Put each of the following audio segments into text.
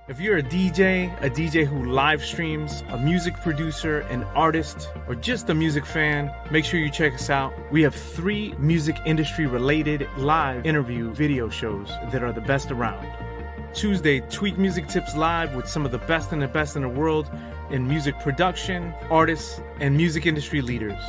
If you're a DJ who live streams, a music producer, an artist, or just a music fan, make sure you check us out. We have 3 music industry related live interview video shows that are the best around. Tuesday, Tweak Music Tips Live with some of the best in the world in music production, artists, and music industry leaders.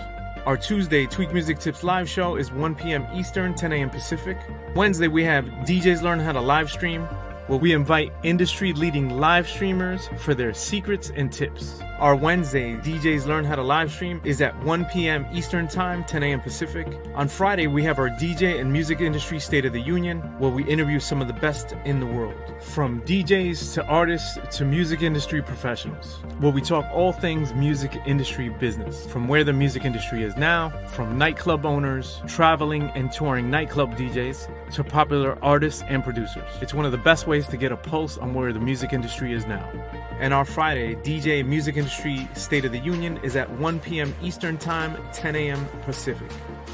Our Tuesday Tweak Music Tips Live show is 1 p.m. Eastern, 10 a.m. Pacific. Wednesday, we have DJs Learn How to Live Stream, where we invite industry-leading live streamers for their secrets and tips. Our Wednesday, DJs Learn How to Live Stream, is at 1 p.m. Eastern Time, 10 a.m. Pacific. On Friday, we have our DJ and Music Industry State of the Union, where we interview some of the best in the world, from DJs to artists to music industry professionals, where we talk all things music industry business, from where the music industry is now, from nightclub owners, traveling and touring nightclub DJs, to popular artists and producers. It's one of the best ways to get a pulse on where the music industry is now. And our Friday, DJ Music Industry State of the Union, is at 1 p.m. Eastern Time, 10 a.m. Pacific.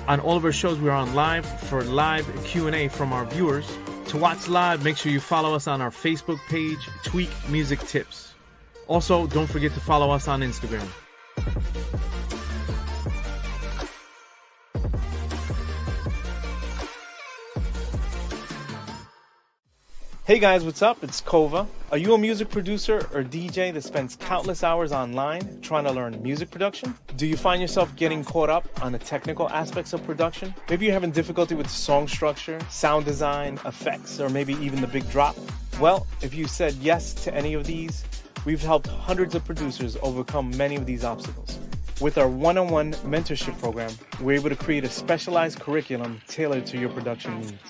On all of our shows, we are on live for live Q&A from our viewers. To watch live, make sure you follow us on our Facebook page, Tweak Music Tips. Also, don't forget to follow us on Instagram. Hey guys, what's up? It's Kova. Are you a music producer or DJ that spends countless hours online trying to learn music production? Do you find yourself getting caught up on the technical aspects of production? Maybe you're having difficulty with song structure, sound design, effects, or maybe even the big drop? Well, if you said yes to any of these, we've helped hundreds of producers overcome many of these obstacles. With our one-on-one mentorship program, we're able to create a specialized curriculum tailored to your production needs.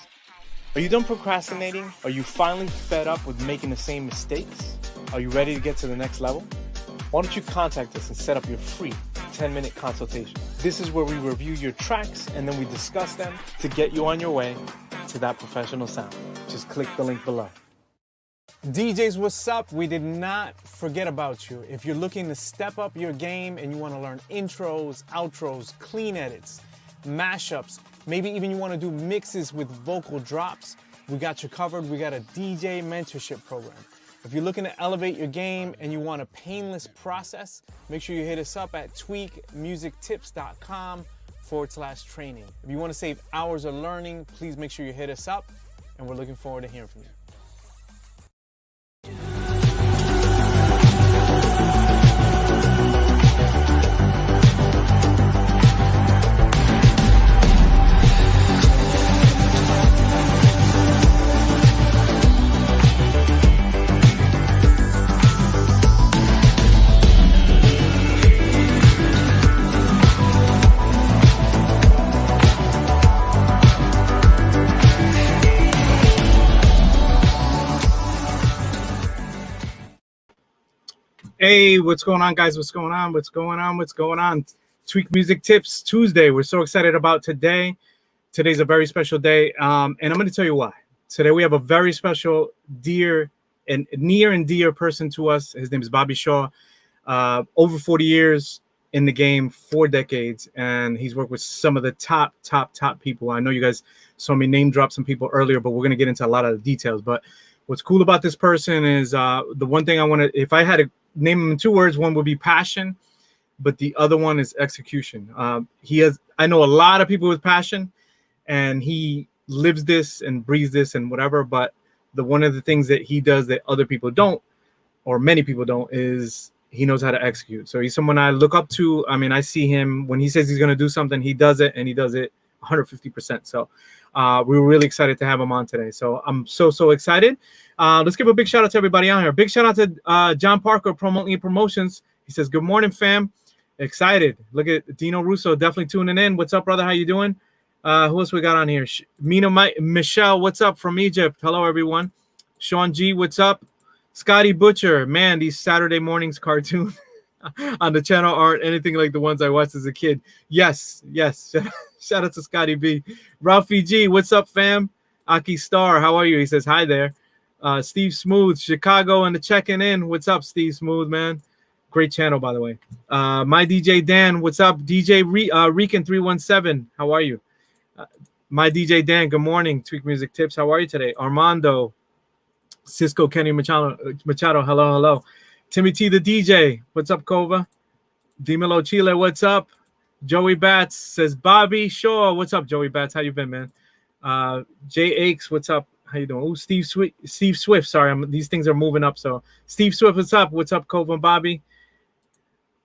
Are you done procrastinating? Are you finally fed up with making the same mistakes? Are you ready to get to the next level? Why don't you contact us and set up your free 10-minute consultation? This is where we review your tracks and then we discuss them to get you on your way to that professional sound. Just click the link below. DJs, what's up? We did not forget about you. If you're looking to step up your game and you want to learn intros, outros, clean edits, mashups, maybe even you want to do mixes with vocal drops, we got you covered. We got a DJ mentorship program. If you're looking to elevate your game and you want a painless process, make sure you hit us up at tweakmusictips.com/training. If you want to save hours of learning, please make sure you hit us up, and we're looking forward to hearing from you. Hey, what's going on, guys? What's going on? Tweak Music Tips Tuesday. We're so excited about today. Today's a very special day, and I'm going to tell you why. Today we have a very special, dear and near and dear person to us. His name is Bobby Shaw. Over 40 years in the game, 4 decades, and he's worked with some of the top people. I know you guys saw me name drop some people earlier, but we're going to get into a lot of the details. But what's cool about this person is the one thing I want to, if I had to name him in 2 words, one would be passion, but the other one is execution. I know a lot of people with passion, and he lives this and breathes this and whatever, but one of the things that he does that other people don't, or many people don't, is he knows how to execute. So he's someone I look up to. I mean, I see him when he says he's going to do something, he does it, and he does it 150%. So we were really excited to have him on today. So I'm so excited. Let's give a big shout out to everybody on here. Big shout out to John Parker, Promoting Promotions. He says, good morning, fam. Excited. Look at Dino Russo, definitely tuning in. What's up, brother? How you doing? Who else we got on here? Michelle, what's up from Egypt? Hello, everyone. Sean G, what's up? Scotty Butcher, man, these Saturday mornings cartoon on the channel aren't anything like the ones I watched as a kid. Yes. Shout out to Scotty B. Ralphie G, what's up, fam? Aki Star, how are you? He says, hi there. Steve Smooth, Chicago, and the checking in. What's up, Steve Smooth, man? Great channel, by the way. My DJ Dan, what's up? DJ Rican 317, how are you? My DJ Dan, good morning. Tweak Music Tips, how are you today? Armando, Cisco Kenny Machado, hello. Timmy T the DJ, what's up, Kova? Dimelo Chile, what's up? Joey Bats says Bobby Shaw, what's up, Joey Bats? How you been, man? Jay Aches, what's up? How you doing? Oh, Steve Swift. Sorry, these things are moving up. So Steve Swift, what's up? What's up, Kova and Bobby?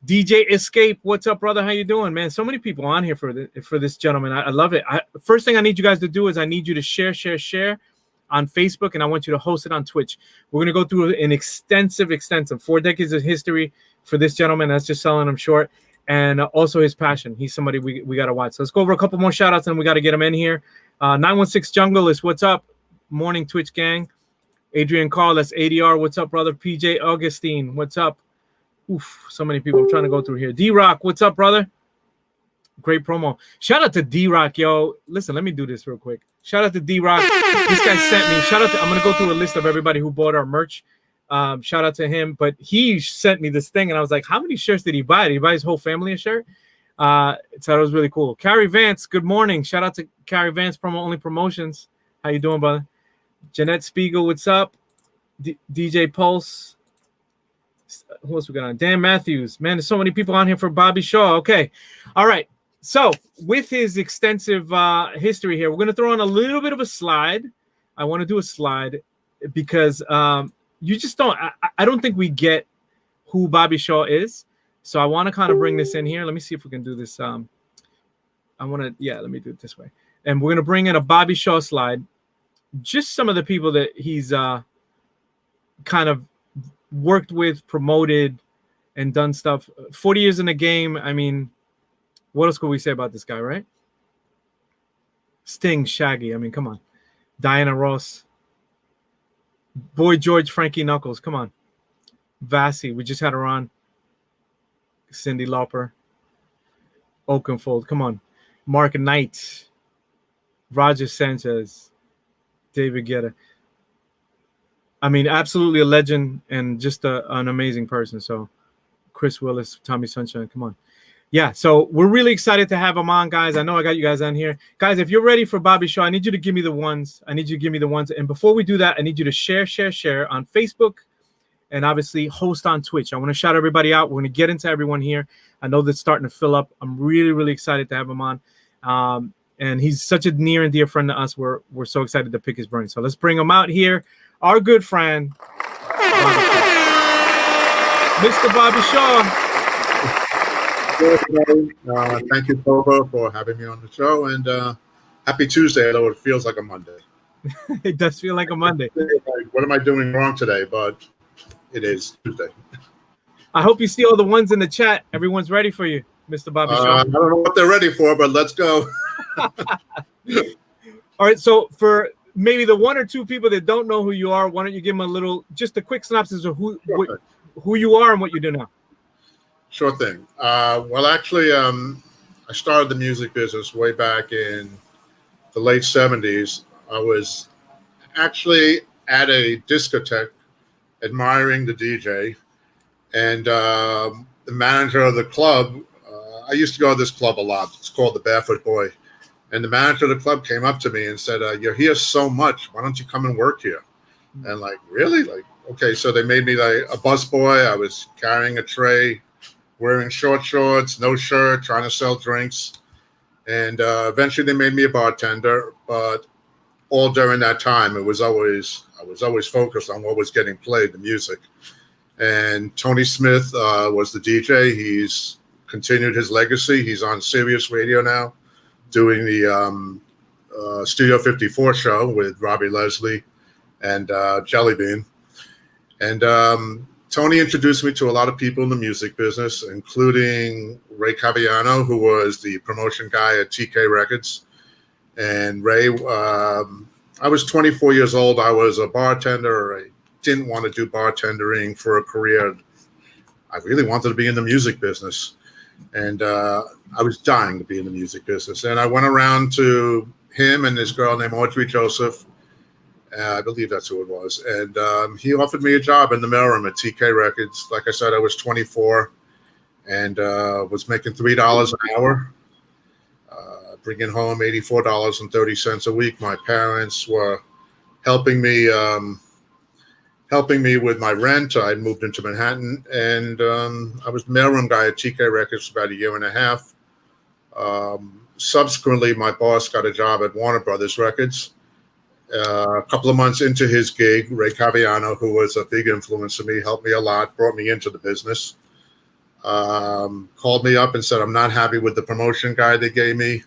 DJ Escape, what's up, brother? How you doing, man? So many people on here for this gentleman. I love it. First thing I need you guys to do is I need you to share on Facebook, and I want you to host it on Twitch. We're going to go through an extensive 4 decades of history for this gentleman. That's just selling him short. And also his passion. He's somebody we got to watch. So let's go over a couple more shout outs and we got to get him in here. 916 Jungle is what's up? Morning Twitch gang. Adrian Carl, that's ADR. What's up, brother? PJ Augustine, what's up? Oof, so many people. I'm trying to go through here. D-Rock, what's up, brother? Great promo. Shout out to D-Rock, yo. Listen, let me do this real quick. Shout out to D-Rock. This guy sent me. I'm going to go through a list of everybody who bought our merch. Shout out to him. But he sent me this thing, and I was like, how many shirts did he buy? Did he buy his whole family a shirt? So that was really cool. Carrie Vance, good morning. Shout out to Carrie Vance, Only Promotions. How you doing, brother? Jeanette Spiegel, what's up? DJ Pulse. Who else we got on? Dan Matthews. Man, there's so many people on here for Bobby Shaw. Okay. All right. So with his extensive history here, we're going to throw on a little bit of a slide. I want to do a slide because you just don't, I don't think we get who Bobby Shaw is. So I want to kind of bring this in here. Let me see if we can do this. Let me do it this way. And we're going to bring in a Bobby Shaw slide. Just some of the people that he's kind of worked with, promoted, and done stuff. 40 years in the game. I mean, what else could we say about this guy, right? Sting, Shaggy. I mean, come on. Diana Ross. Boy George, Frankie Knuckles. Come on. Vassy. We just had her on. Cyndi Lauper. Oakenfold. Come on. Mark Knight. Roger Sanchez. David Guetta. I mean, absolutely a legend and just an amazing person. So Chris Willis, Tommy Sunshine, come on. Yeah, so we're really excited to have him on, guys. I know I got you guys on here. Guys, if you're ready for Bobby Shaw, I need you to give me the ones. And before we do that, I need you to share on Facebook and obviously host on Twitch. I want to shout everybody out. We're going to get into everyone here. I know that's starting to fill up. I'm really, really excited to have him on. And he's such a near and dear friend to us. We're so excited to pick his brain. So let's bring him out here. Our good friend, Mr. Bobby Shaw. Thank you, Kova, for having me on the show. And happy Tuesday, although it feels like a Monday. It does feel like a Monday. What am I doing wrong today? But it is Tuesday. I hope you see all the ones in the chat. Everyone's ready for you, Mr. Bobby Shaw. I don't know what they're ready for, but let's go. All right, so for maybe the one or two people that don't know who you are, why don't you give them just a quick synopsis of who you are and what you do now? Sure thing. Well, actually, I started the music business way back in the late 70s. I was actually at a discotheque admiring the DJ, and the manager of the club, I used to go to this club a lot. It's called the Barefoot Boy. And the manager of the club came up to me and said, you're here so much. Why don't you come and work here? And like, really? Like, okay. So they made me like a busboy. I was carrying a tray, wearing short shorts, no shirt, trying to sell drinks. And eventually they made me a bartender. But all during that time, I was always focused on what was getting played, the music. And Tony Smith was the DJ. He's continued his legacy. He's on Sirius Radio now, doing the Studio 54 show with Robbie Leslie and Jelly Bean. And Tony introduced me to a lot of people in the music business, including Ray Caviano, who was the promotion guy at TK Records. And Ray, I was 24 years old. I was a bartender. I didn't want to do bartending for a career. I really wanted to be in the music business. And I was dying to be in the music business. And I went around to him and this girl named Audrey Joseph. I believe that's who it was. And he offered me a job in the mailroom at TK Records. Like I said, I was 24 and was making $3 an hour, bringing home $84.30 a week. My parents were helping me helping me with my rent. I moved into Manhattan, and I was the mailroom guy at TK Records for about a year and a half. Subsequently, my boss got a job at Warner Brothers Records. A couple of months into his gig, Ray Caviano, who was a big influence on me, helped me a lot, brought me into the business. Called me up and said, I'm not happy with the promotion guy they gave me.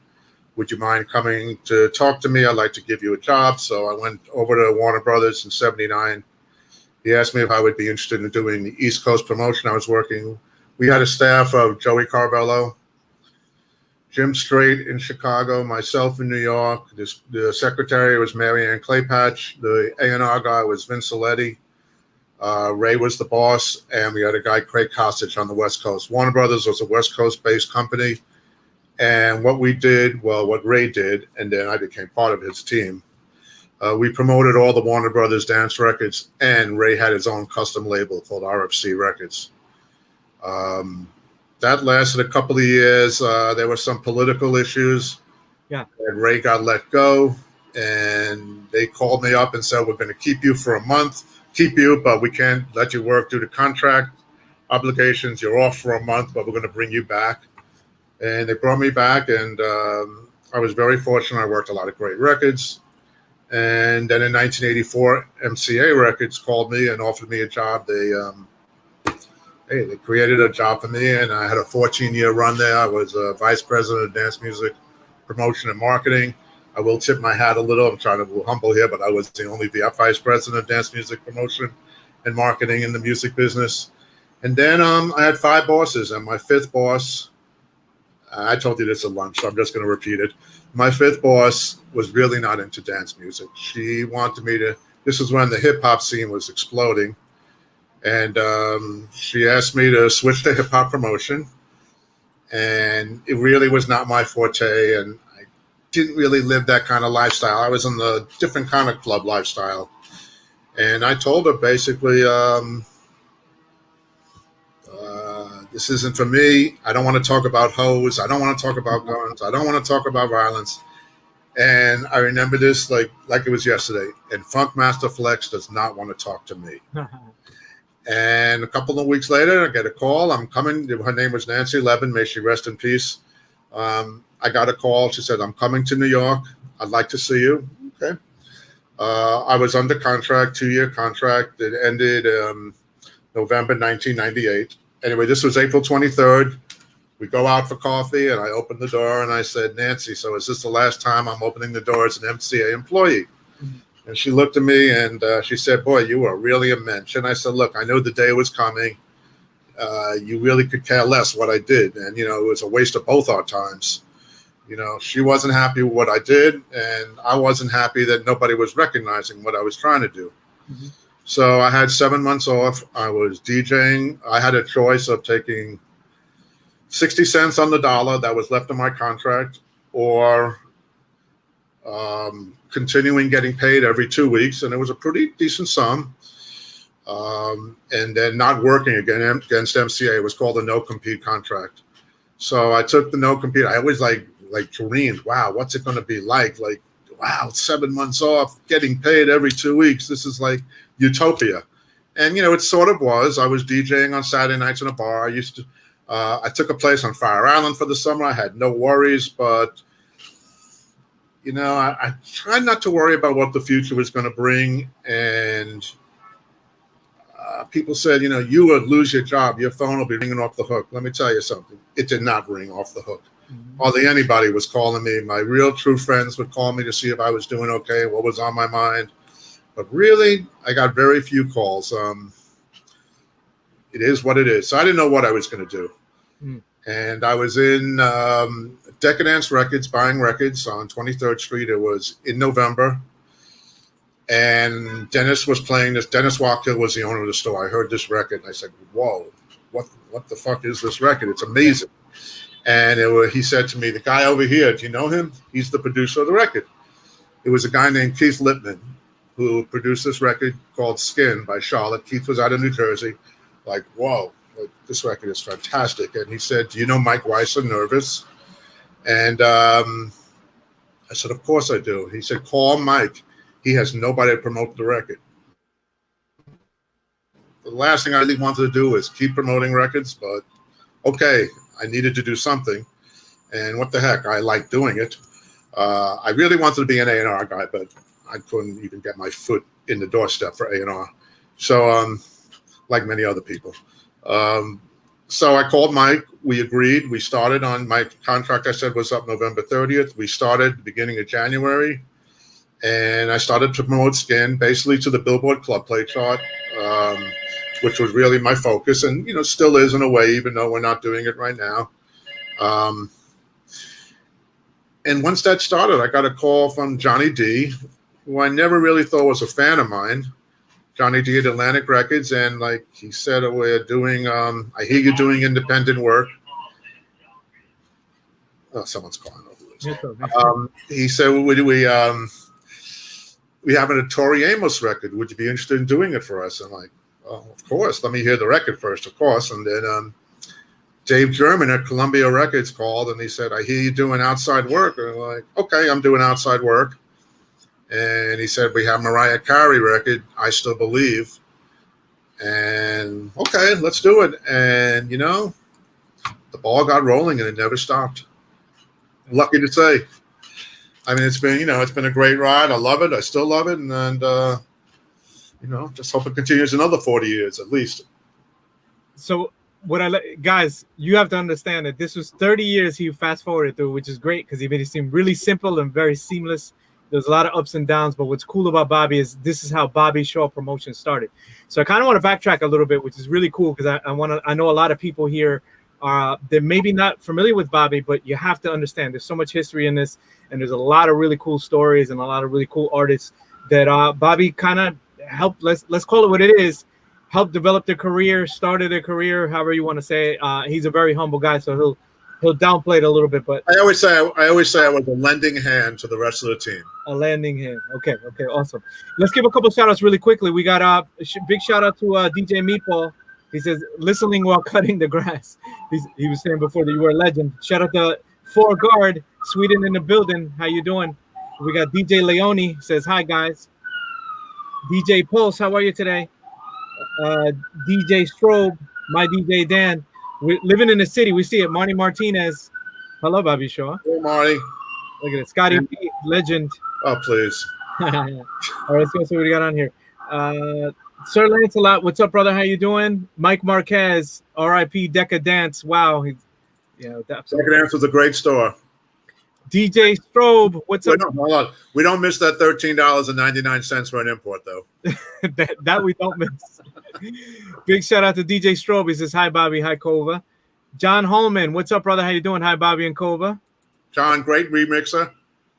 Would you mind coming to talk to me? I'd like to give you a job. So I went over to Warner Brothers in '79. He asked me if I would be interested in doing the East Coast promotion. I was working. We had a staff of Joey Carbello, Jim Strait in Chicago, myself in New York. The secretary was Mary Ann Claypatch. The A&R guy was Vince Aletti. Ray was the boss, and we had a guy, Craig Kosich, on the West Coast. Warner Brothers was a West Coast-based company. And what we did, well, what Ray did, and then I became part of his team, we promoted all the Warner Brothers dance records, and Ray had his own custom label called RFC Records. That lasted a couple of years. There were some political issues. Yeah. And Ray got let go, and they called me up and said, we're going to keep you for a month, but we can't let you work due to contract obligations. You're off for a month, but we're going to bring you back. And they brought me back, and I was very fortunate. I worked a lot of great records. And then in 1984, MCA Records called me and offered me a job. They created a job for me, and I had a 14-year run there. I was vice president of dance music promotion and marketing. I will tip my hat a little. I'm trying to be humble here, but I was the only vice president of dance music promotion and marketing in the music business. And then I had 5 bosses, and my 5th boss, I told you this at lunch, so I'm just going to repeat it. My 5th boss was really not into dance music. She wanted me to, this is when the hip hop scene was exploding. And she asked me to switch to hip hop promotion. And it really was not my forte. And I didn't really live that kind of lifestyle. I was in the different kind of club lifestyle. And I told her basically, this isn't for me. I don't want to talk about hoes. I don't want to talk about guns. I don't want to talk about violence. And I remember this like it was yesterday. And Funkmaster Flex does not want to talk to me. And a couple of weeks later, I get a call. I'm coming. Her name was Nancy Levan. May she rest in peace. I got a call. She said, I'm coming to New York. I'd like to see you. Okay. I was under contract, 2-year contract. It ended November 1998. Anyway, this was April 23rd. We go out for coffee, and I opened the door, and I said, Nancy, so is this the last time I'm opening the door as an MCA employee? Mm-hmm. And she looked at me, and she said, boy, you are really a mensch. And I said, look, I knew the day was coming. You really could care less what I did. And, it was a waste of both our times. She wasn't happy with what I did, and I wasn't happy that nobody was recognizing what I was trying to do. Mm-hmm. So I had 7 months off. I was DJing. I had a choice of taking 60 cents on the dollar that was left in my contract, or continuing getting paid every 2 weeks. And it was a pretty decent sum. And then not working again against MCA. It was called a no-compete contract. So I took the no-compete. I always like dreamed, wow, what's it going to be like? Like, wow, 7 months off, getting paid every 2 weeks. This is like utopia. And, it sort of was. I was DJing on Saturday nights in a bar. I took a place on Fire Island for the summer. I had no worries, but, I tried not to worry about what the future was going to bring. And people said, you would lose your job. Your phone will be ringing off the hook. Let me tell you something. It did not ring off the hook. Mm-hmm. Hardly anybody was calling me. My real true friends would call me to see if I was doing okay, what was on my mind. But really, I got very few calls. It is what it is. So I didn't know what I was going to do. Mm. And I was in Decadence Records, buying records on 23rd Street. It was in November. And Dennis was playing this. Dennis Walker was the owner of the store. I heard this record, and I said, whoa, what the fuck is this record? It's amazing. And he said to me, the guy over here, do you know him? He's the producer of the record. It was a guy named Keith Lippman who produced this record called Skin by Charlotte. Keith was out of New Jersey. Like, whoa, this record is fantastic. And he said, do you know Mike Weiss of Nervous? And I said, of course I do. He said, call Mike. He has nobody to promote the record. the last thing I really wanted to do was keep promoting records, but okay, I needed to do something. And what the heck, I like doing it. I really wanted to be an A&R guy, but I couldn't even get my foot in the doorstep for A&R. So, like many other people. So I called Mike. We agreed. We started on my contract. I said was up November 30th. We started beginning of January, and I started to promote Skin basically to the Billboard Club Play chart, which was really my focus, and still is in a way, even though we're not doing it right now. And once that started, I got a call from Johnny D, who I never really thought was a fan of mine. Johnny D at Atlantic Records, and like he said, we're doing. I hear you're doing independent work. Oh, someone's calling over. He said, "We have a Tori Amos record. Would you be interested in doing it for us?" I'm like, "Oh, of course. Let me hear the record first, of course." And then Dave German at Columbia Records called, and he said, "I hear you doing outside work." And I'm like, "Okay, I'm doing outside work." And he said, "We have Mariah Carey record, I Still Believe." And okay, let's do it. And the ball got rolling and it never stopped. Lucky to say. I mean, it's been a great ride. I love it. I still love it. And just hope it continues another 40 years at least. So guys, you have to understand that this was 30 years he fast forwarded through, which is great because he made it seem really simple and very seamless. There's a lot of ups and downs, but what's cool about Bobby is this is how Bobby Shaw Promotion started. So I kind of want to backtrack a little bit, which is really cool because I know a lot of people here they're maybe not familiar with Bobby, but you have to understand there's so much history in this, and there's a lot of really cool stories and a lot of really cool artists that Bobby kind of helped. Let's call it what it is. Helped develop their career, started their career, however you want to say it. He's a very humble guy, so he'll downplay it a little bit, but I always say I was a lending hand to the rest of the team. A lending hand. Okay, awesome. Let's give a couple shout outs really quickly. We got a big shout out to DJ Meatball. He says listening while cutting the grass. He was saying before that you were a legend. Shout out to Four Guard, Sweden in the building. How you doing? We got DJ Leone says hi guys. DJ Pulse, how are you today? DJ Strobe, my DJ Dan. We're living in the city. We see it. Marty Martinez. Hello, Bobby Shaw. Hey, Marty. Look at it. Scotty P, legend. Oh, please. All right, let's go see what we got on here. Sir Lancelot, what's up, brother? How you doing? Mike Marquez, R.I.P. Decadence. Wow. Decadence was a great store. DJ Strobe, what's up? Hold on. We don't miss that $13.99 for an import, though. that we don't miss. Big shout out to DJ Strobe. He says, hi, Bobby. Hi, Kova. John Holman, what's up, brother? How you doing? Hi, Bobby and Kova. John, great remixer.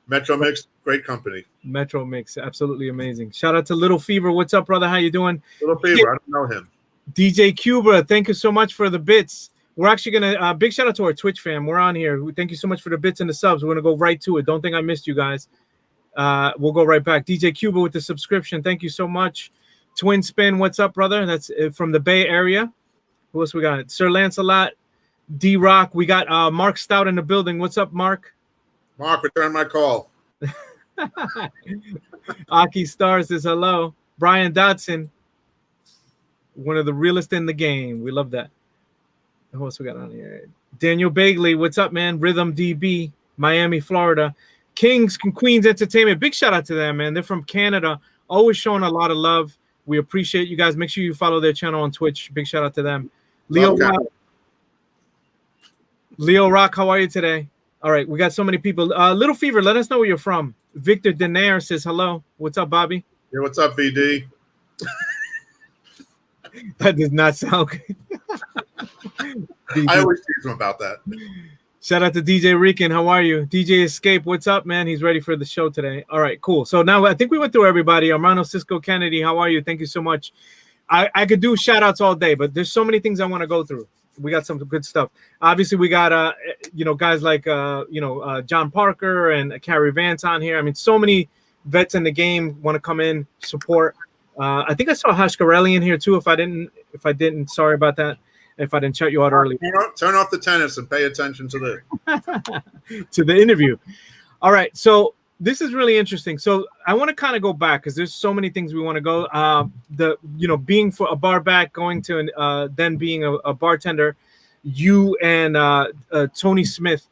Metro Mix, great company. Metro Mix, absolutely amazing. Shout out to Little Fever. What's up, brother? How you doing? Little Fever, I don't know him. DJ Cuba, thank you so much for the bits. We're actually going to, big shout out to our Twitch fam. We're on here. Thank you so much for the bits and the subs. We're going to go right to it. Don't think I missed you guys. We'll go right back. DJ Cuba with the subscription. Thank you so much. Twin Spin, what's up, brother? That's from the Bay Area. Who else we got? Sir Lancelot, D-Rock. We got Mark Stout in the building. What's up, Mark? Mark, return my call. Aki Star says hello. Brian Dodson, one of the realest in the game. We love that. Who else we got on here? Daniel Bagley, what's up, man? Rhythm DB, Miami, Florida. Kings and Queens Entertainment, big shout out to them, man. They're from Canada, always showing a lot of love. We appreciate you guys. Make sure you follow their channel on Twitch. Big shout out to them. Leo Rock, how are you today? All right, we got so many people. Little Fever, let us know where you're from. Victor Denaire says hello. What's up, Bobby? Yeah, what's up, VD? That does not sound good. I always tease him about that. Shout out to DJ Rican. How are you? DJ Escape, what's up, man? He's ready for the show today. All right, cool. So now I think we went through everybody. Armando Cisco Kennedy, how are you? Thank you so much. I could do shout outs all day, but there's so many things I want to go through. We got some good stuff. Obviously, we got guys like John Parker and Carrie Vance on here. I mean, so many vets in the game want to come in, support. I think I saw Hashkarelli in here too. If I didn't, sorry about that. If I didn't shout you out early. Turn off the tennis and pay attention to the interview. All right. So this is really interesting. So I want to kind of go back because there's so many things we want to go. Being for a bar back, going to then being a bartender, you and Tony Smith.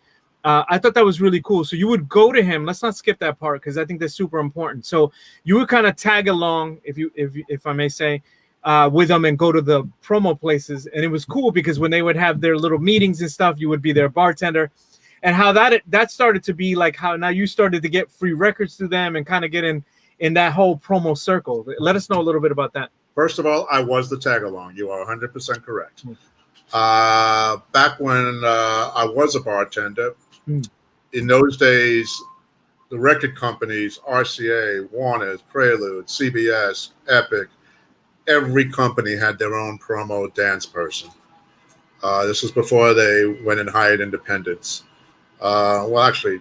I thought that was really cool. So you would go to him. Let's not skip that part because I think that's super important. So you would kind of tag along, if I may say, with them and go to the promo places. And it was cool because when they would have their little meetings and stuff, you would be their bartender. And how that started to be like how now you started to get free records through them and kind of get in that whole promo circle. Let us know a little bit about that. First of all, I was the tag along. You are 100% correct. Back when I was a bartender, in those days, the record companies, RCA, Warner's, Prelude, CBS, Epic, every company had their own promo dance person. This was before they went and hired independents. Actually,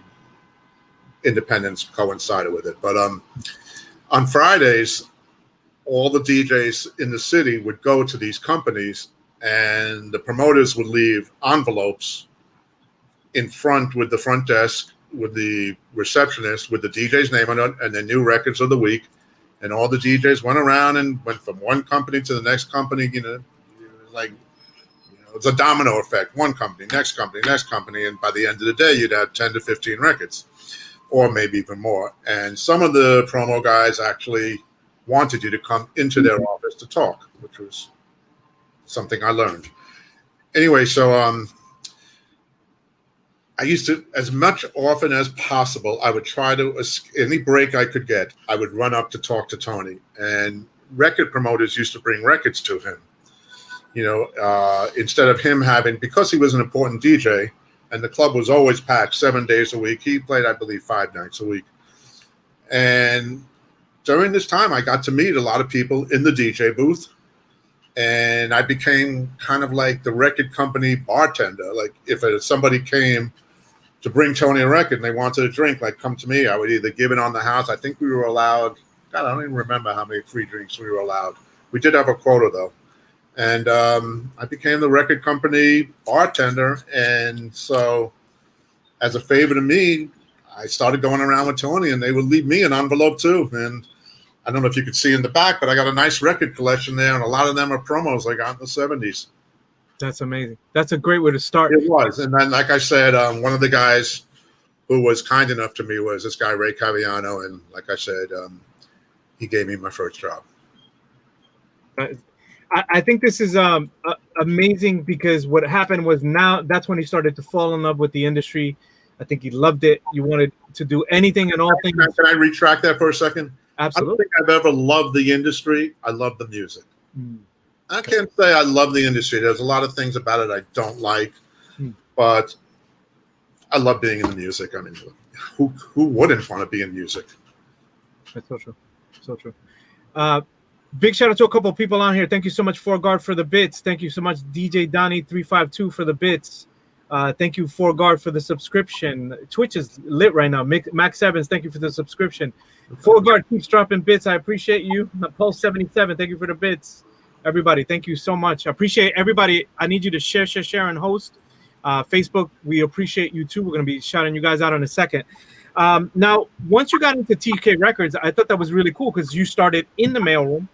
independence coincided with it. But on Fridays, all the DJs in the city would go to these companies, and the promoters would leave envelopes in front with the front desk, with the receptionist, with the DJ's name on it, and the new records of the week. And all the DJs went around and went from one company to the next company, it's a domino effect. One company, next company, next company. And by the end of the day, you'd have 10 to 15 records, or maybe even more. And some of the promo guys actually wanted you to come into their office to talk, which was something I learned. Anyway, so I used to, as much often as possible, I would try to, any break I could get, I would run up to talk to Tony. And record promoters used to bring records to him. Instead of him having, because he was an important DJ and the club was always packed 7 days a week, he played, I believe, 5 nights a week. And during this time, I got to meet a lot of people in the DJ booth, and I became kind of like the record company bartender. Like if somebody came to bring Tony a record and they wanted a drink, like come to me, I would either give it on the house. I think we were allowed, God, I don't even remember how many free drinks we were allowed. We did have a quota though. And I became the record company bartender. And so as a favor to me, I started going around with Tony, and they would leave me an envelope too. And I don't know if you could see in the back, but I got a nice record collection there. And a lot of them are promos I got in the 70s. That's amazing. That's a great way to start. It was. And then, like I said, one of the guys who was kind enough to me was this guy, Ray Caviano. And like I said, he gave me my first job. I think this is amazing because what happened was now that's when he started to fall in love with the industry. I think he loved it. You wanted to do anything and all things. Can I retract that for a second? Absolutely. I don't think I've ever loved the industry. I love the music. I can't say I love the industry. There's a lot of things about it I don't like, but I love being in the music. I mean, who wouldn't want to be in music? That's so true. So true. Big shout out to a couple of people on here. Thank you so much, FourGuard, for the bits. Thank you so much, DJ Donnie 352 for the bits. Thank you, FourGuard, for the subscription. Twitch is lit right now. Max Evans, thank you for the subscription. FourGuard keeps dropping bits. I appreciate you. Pulse 77, thank you for the bits. Everybody, thank you so much. I appreciate everybody. I need you to share, and host. Facebook, we appreciate you too. We're going to be shouting you guys out in a second. Now, once you got into TK Records, I thought that was really cool because you started in the mailroom.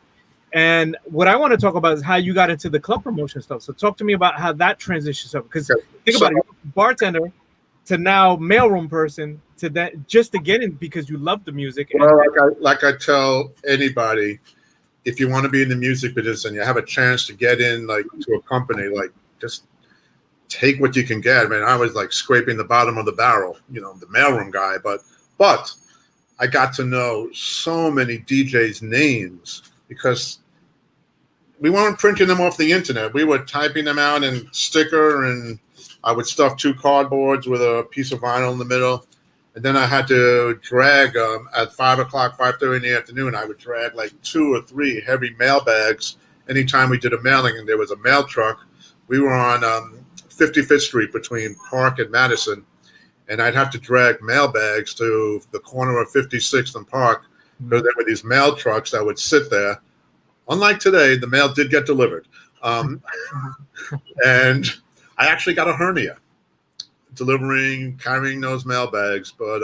And what I want to talk about is how you got into the club promotion stuff. So talk to me about how that transitions up. Because think about it, bartender to now mailroom person to that just to get in because you love the music. Well, like I tell anybody, if you want to be in the music business and you have a chance to get in like to a company, like just take what you can get. I mean, I was like scraping the bottom of the barrel, the mailroom guy, but I got to know so many DJs' names because we weren't printing them off the internet. We were typing them out in sticker, and I would stuff 2 cardboards with a piece of vinyl in the middle. And then I had to drag at 5 o'clock, 5:30 in the afternoon, I would drag like 2 or 3 heavy mail bags. Anytime we did a mailing and there was a mail truck, we were on 55th Street between Park and Madison. And I'd have to drag mail bags to the corner of 56th and Park. Because there were these mail trucks that would sit there. Unlike today, the mail did get delivered. And I actually got a hernia carrying those mail bags. But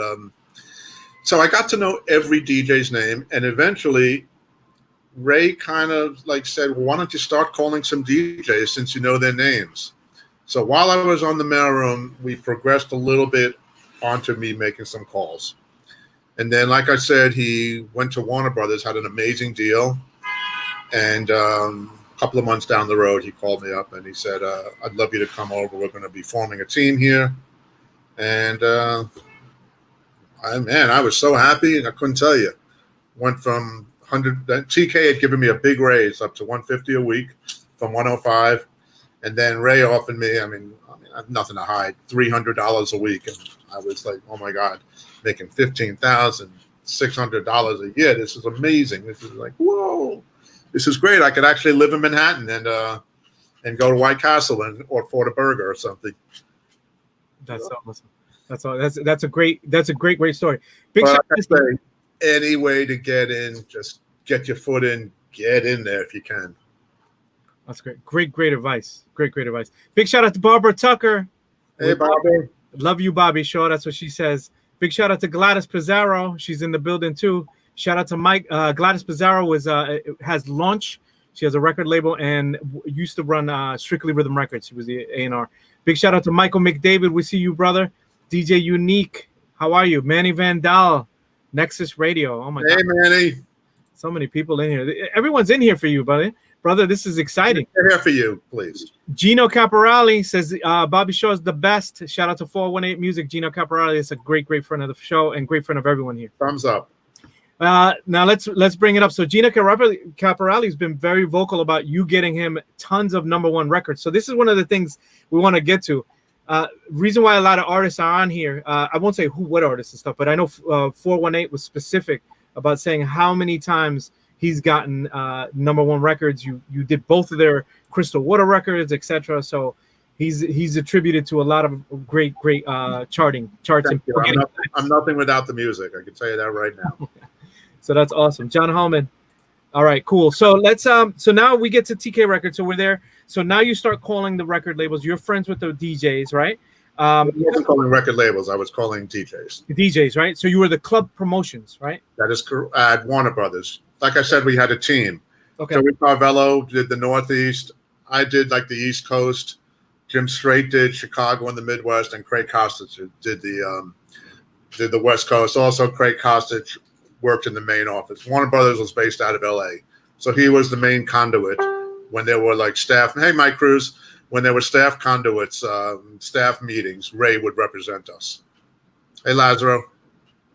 So I got to know every DJ's name, and eventually Ray kind of like said, well, why don't you start calling some DJs since you know their names? So while I was on the mailroom, we progressed a little bit onto me making some calls. And then, like I said, he went to Warner Brothers, had an amazing deal. And a couple of months down the road, he called me up and he said, I'd love you to come over. We're going to be forming a team here. And I was so happy, and I couldn't tell you. Went from 100, TK had given me a big raise up to 150 a week from 105. And then Ray offered me, I mean, I have nothing to hide, $300 a week. And I was like, oh my God, making $15,600 a year. This is amazing. This is like, whoa, this is great. I could actually live in Manhattan and go to White Castle or afford a burger or something. That's awesome. That's a great story. Big But shout I say, any way to get in, just get your foot in, get in there if you can. That's great. Great advice. Great advice. Big shout out to Barbara Tucker. Hey, Bobby. Love you, Bobby Shaw. That's what she says. Big shout out to Gladys Pizarro. She's in the building too. Shout out to Mike. Gladys Pizarro has Launch. She has a record label and used to run Strictly Rhythm Records. She was the A&R. Big shout out to Michael McDavid. We see you, brother. DJ Unique. How are you? Manny Vandal. Nexus Radio. Oh my God. Hey, Manny. So many people in here. Everyone's in here for you, buddy. Brother, this is exciting. We're here for you, please. Gino Caporali says Bobby Shaw is the best. Shout out to 418 Music. Gino Caporali is a great friend of the show and great friend of everyone here. Thumbs up. Now let's bring it up. So Gino Caporali has been very vocal about you getting him tons of #1 records. So this is one of the things we want to get to. Reason why a lot of artists are on here. I won't say what artists and stuff, but I know 418 was specific about saying how many times he's gotten #1 records. You did both of their Crystal Water records, etc. So he's attributed to a lot of great charts. I'm nothing without the music. I can tell you that right now. So that's awesome, John Hallman. All right, cool. So let's so now we get to TK Records. So we're there. So now you start calling the record labels. You're friends with the DJs, right? I wasn't calling record labels. I was calling DJs. DJs, right? So you were the club promotions, right? That is correct. At Warner Brothers. Like I said, we had a team. Okay. Joey Carvello did the Northeast. I did like the East Coast. Jim Strait did Chicago and the Midwest, and Craig Kostic did the West Coast. Also, Craig Kostic worked in the main office. Warner Brothers was based out of LA, so he was the main conduit when there were like staff. Hey, Mike Cruz. When there were staff conduits, staff meetings, Ray would represent us. Hey, Lazaro.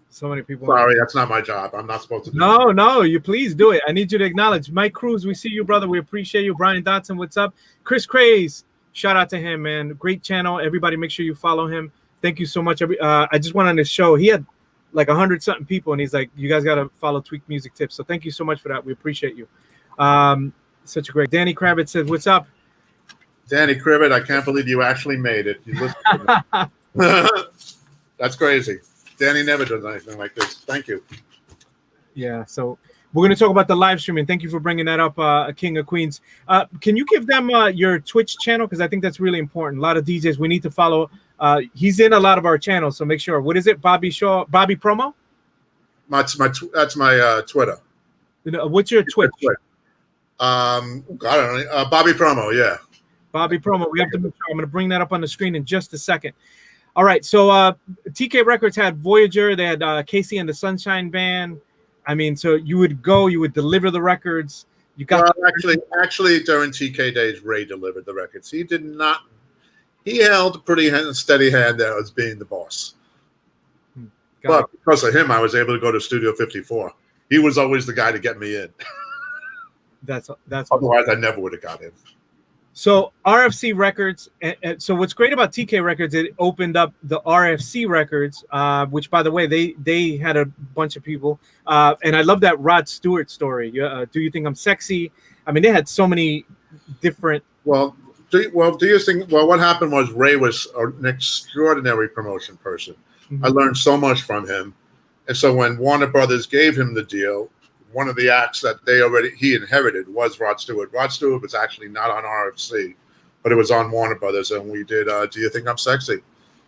So many people. Sorry, that's not my job. I'm not supposed to do that. No, you please do it. I need you to acknowledge. Mike Cruz, we see you, brother. We appreciate you. Brian Dotson, what's up? Chris Craze, shout out to him, man. Great channel. Everybody make sure you follow him. Thank you so much. I just went on his show. He had like 100-something people, and he's like, you guys got to follow Tweak Music Tips. So thank you so much for that. We appreciate you. Such a great. Danny Kravitz says, what's up? Danny Cribbett, I can't believe you actually made it. You That's crazy. Danny never does anything like this. Thank you. Yeah, so we're going to talk about the live streaming. Thank you for bringing that up, King of Queens. Can you give them your Twitch channel? Because I think that's really important. A lot of DJs we need to follow. He's in a lot of our channels, so make sure. What is it? Bobby Shaw? Bobby Promo? That's my Twitter. What's your Twitch? I don't know. Bobby Promo, yeah. Bobby Promo. We have to make sure. I'm going to bring that up on the screen in just a second. All right. So TK Records had Voyager. They had Casey and the Sunshine Band. I mean, so you would deliver the records. You got actually during TK days, Ray delivered the records. He did not. He held a pretty steady hand there as being the boss. But because of him, I was able to go to Studio 54. He was always the guy to get me in. That's otherwise I never would have got in. So RFC Records, and so what's great about TK Records, it opened up the RFC Records, which, by the way, they had a bunch of people, and I love that Rod Stewart story. Do you think I'm sexy? I mean, they had so many different. What happened was Ray was an extraordinary promotion person. Mm-hmm. I learned so much from him, and so when Warner Brothers gave him the deal, one of the acts that he inherited was Rod Stewart. Rod Stewart was actually not on RFC, but it was on Warner Brothers, and we did Do You Think I'm Sexy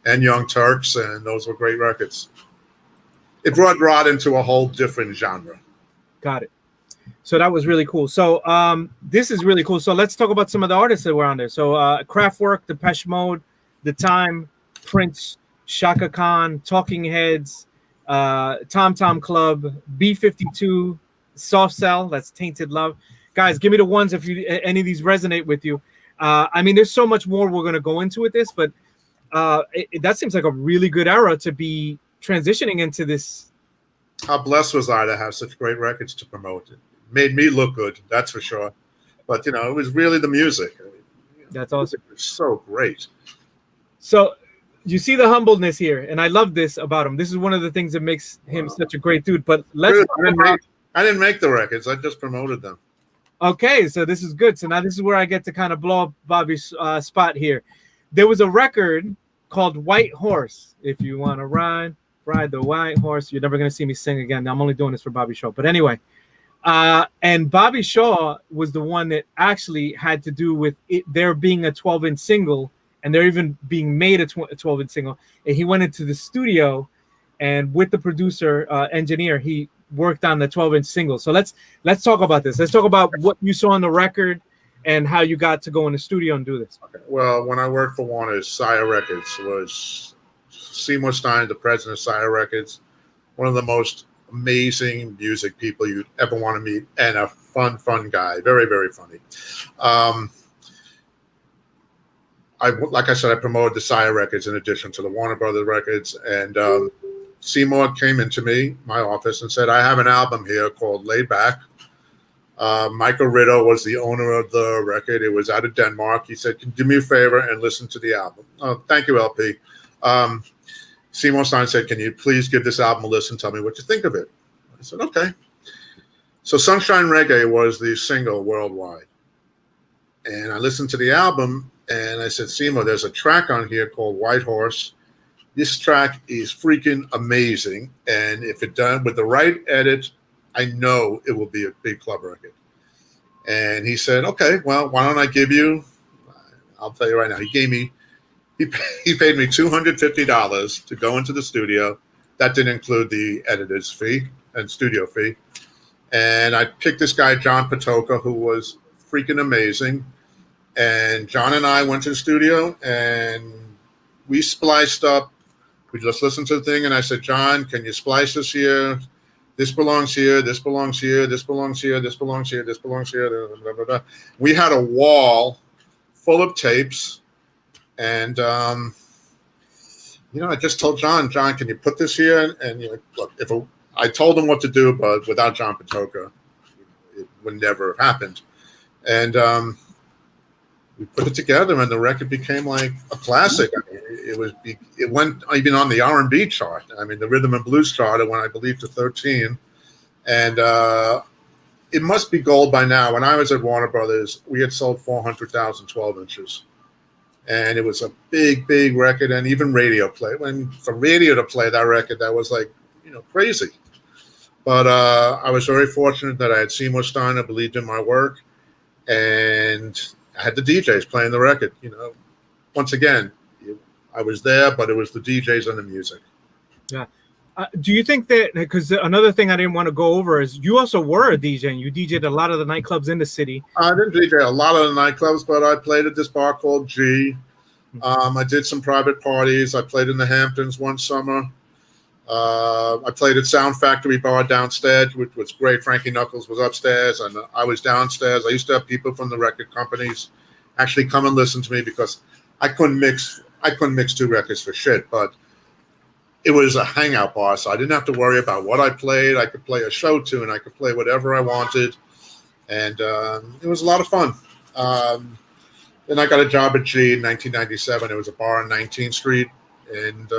and Young Turks, and those were great records. it brought Rod into a whole different genre. Got it. So that was really cool. So this is really cool. So let's talk about some of the artists that were on there. So Kraftwerk, Depeche Mode, The Time, Prince, Chaka Khan, Talking Heads, Tom Tom Club, B-52, Soft Cell, that's Tainted Love. Guys, give me the ones if any of these resonate with you. I mean, there's so much more we're going to go into with this, but that seems like a really good era to be transitioning into this. How blessed was I to have such great records to promote? It made me look good, that's for sure. But, it was really the music. That's awesome. It was so great. So you see the humbleness here, and I love this about him. This is one of the things that makes him such a great dude. But I didn't make the records. I just promoted them. Okay, so this is good. So now this is where I get to kind of blow up Bobby's spot here. There was a record called White Horse. If you want to ride the white horse. You're never going to see me sing again. I'm only doing this for Bobby Shaw. But anyway, and Bobby Shaw was the one that actually had to do with it there being a 12-inch single, and there even being made a 12-inch single. And he went into the studio, and with the producer, engineer, he worked on the 12-inch single. So let's talk about this. Let's talk about what you saw on the record and how you got to go in the studio and do this. Okay. Well, when I worked for Warner's, Sire Records was Seymour Stein, the president of Sire Records, one of the most amazing music people you'd ever want to meet, and a fun guy. Very, very funny. Like I said, I promoted the Sire Records in addition to the Warner Brothers records, and Seymour came into my office, and said, I have an album here called Laid Back. Michael Ritter was the owner of the record. It was out of Denmark. He said, do me a favor and listen to the album. Oh, thank you, LP. Seymour Stein said, can you please give this album a listen? Tell me what you think of it. I said, okay. So Sunshine Reggae was the single worldwide. And I listened to the album, and I said, Seymour, there's a track on here called White Horse. This track is freaking amazing. And if it's done with the right edit, I know it will be a big club record. And he said, okay, well, why don't I give you, I'll tell you right now, he paid me $250 to go into the studio. That didn't include the editor's fee and studio fee. And I picked this guy, John Patoka, who was freaking amazing. And John and I went to the studio, and we spliced up. We just listened to the thing, and I said, John, can you splice this here? This belongs here. This belongs here. This belongs here. This belongs here. This belongs here. Blah, blah, blah. We had a wall full of tapes. And, I just told John, can you put this here? And look, I told him what to do, but without John Patoka, it would never have happened. And we put it together, and the record became like a classic. I mean, it went even on the R&B chart. I mean, the rhythm and blues chart, it went, I believe, to 13. And it must be gold by now. When I was at Warner Brothers, we had sold 400,000 12 inches. And it was a big, big record, and even radio play. For radio to play that record, that was like, crazy. But I was very fortunate that I had Seymour Stein, who believed in my work, and I had the DJs playing the record. Once again, I was there, but it was the DJs and the music. Yeah. Do you think that, because another thing I didn't want to go over is you also were a DJ, and you DJ'd a lot of the nightclubs in the city. I didn't DJ a lot of the nightclubs, but I played at this bar called G. I did some private parties. I played in the Hamptons one summer. I played at Sound Factory Bar downstairs, which was great. Frankie Knuckles was upstairs, and I was downstairs. I used to have people from the record companies actually come and listen to me, because I couldn't mix two records for shit, but it was a hangout bar, so I didn't have to worry about what I played. I could play a show tune. I could play whatever I wanted, and it was a lot of fun. Then I got a job at G in 1997. It was a bar on 19th Street, and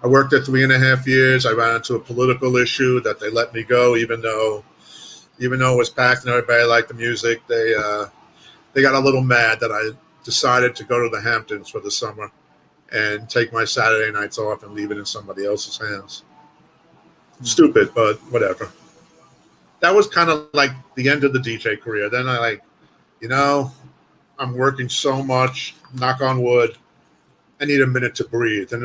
I worked there 3.5 years. I ran into a political issue that they let me go, even though it was packed and everybody liked the music. They got a little mad that I decided to go to the Hamptons for the summer and take my Saturday nights off and leave it in somebody else's hands. Stupid, but whatever. That was kind of like the end of the DJ career. Then I'm working so much, knock on wood, I need a minute to breathe. And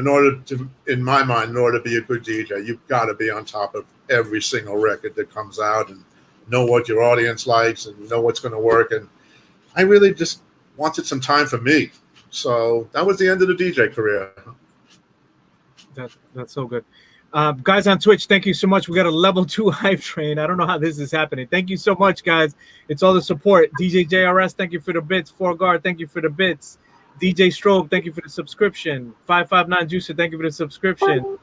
in my mind, in order to be a good DJ, you've got to be on top of every single record that comes out and know what your audience likes and know what's going to work. And I really just wanted some time for me. So that was the end of the DJ career. That's so good. Guys on Twitch, thank you so much. We got a level 2 hype train. I don't know how this is happening. Thank you so much, guys. It's all the support. DJ JRS, thank you for the bits. 4Guard, thank you for the bits. DJ Strobe, thank you for the subscription. 559 Juicer, thank you for the subscription.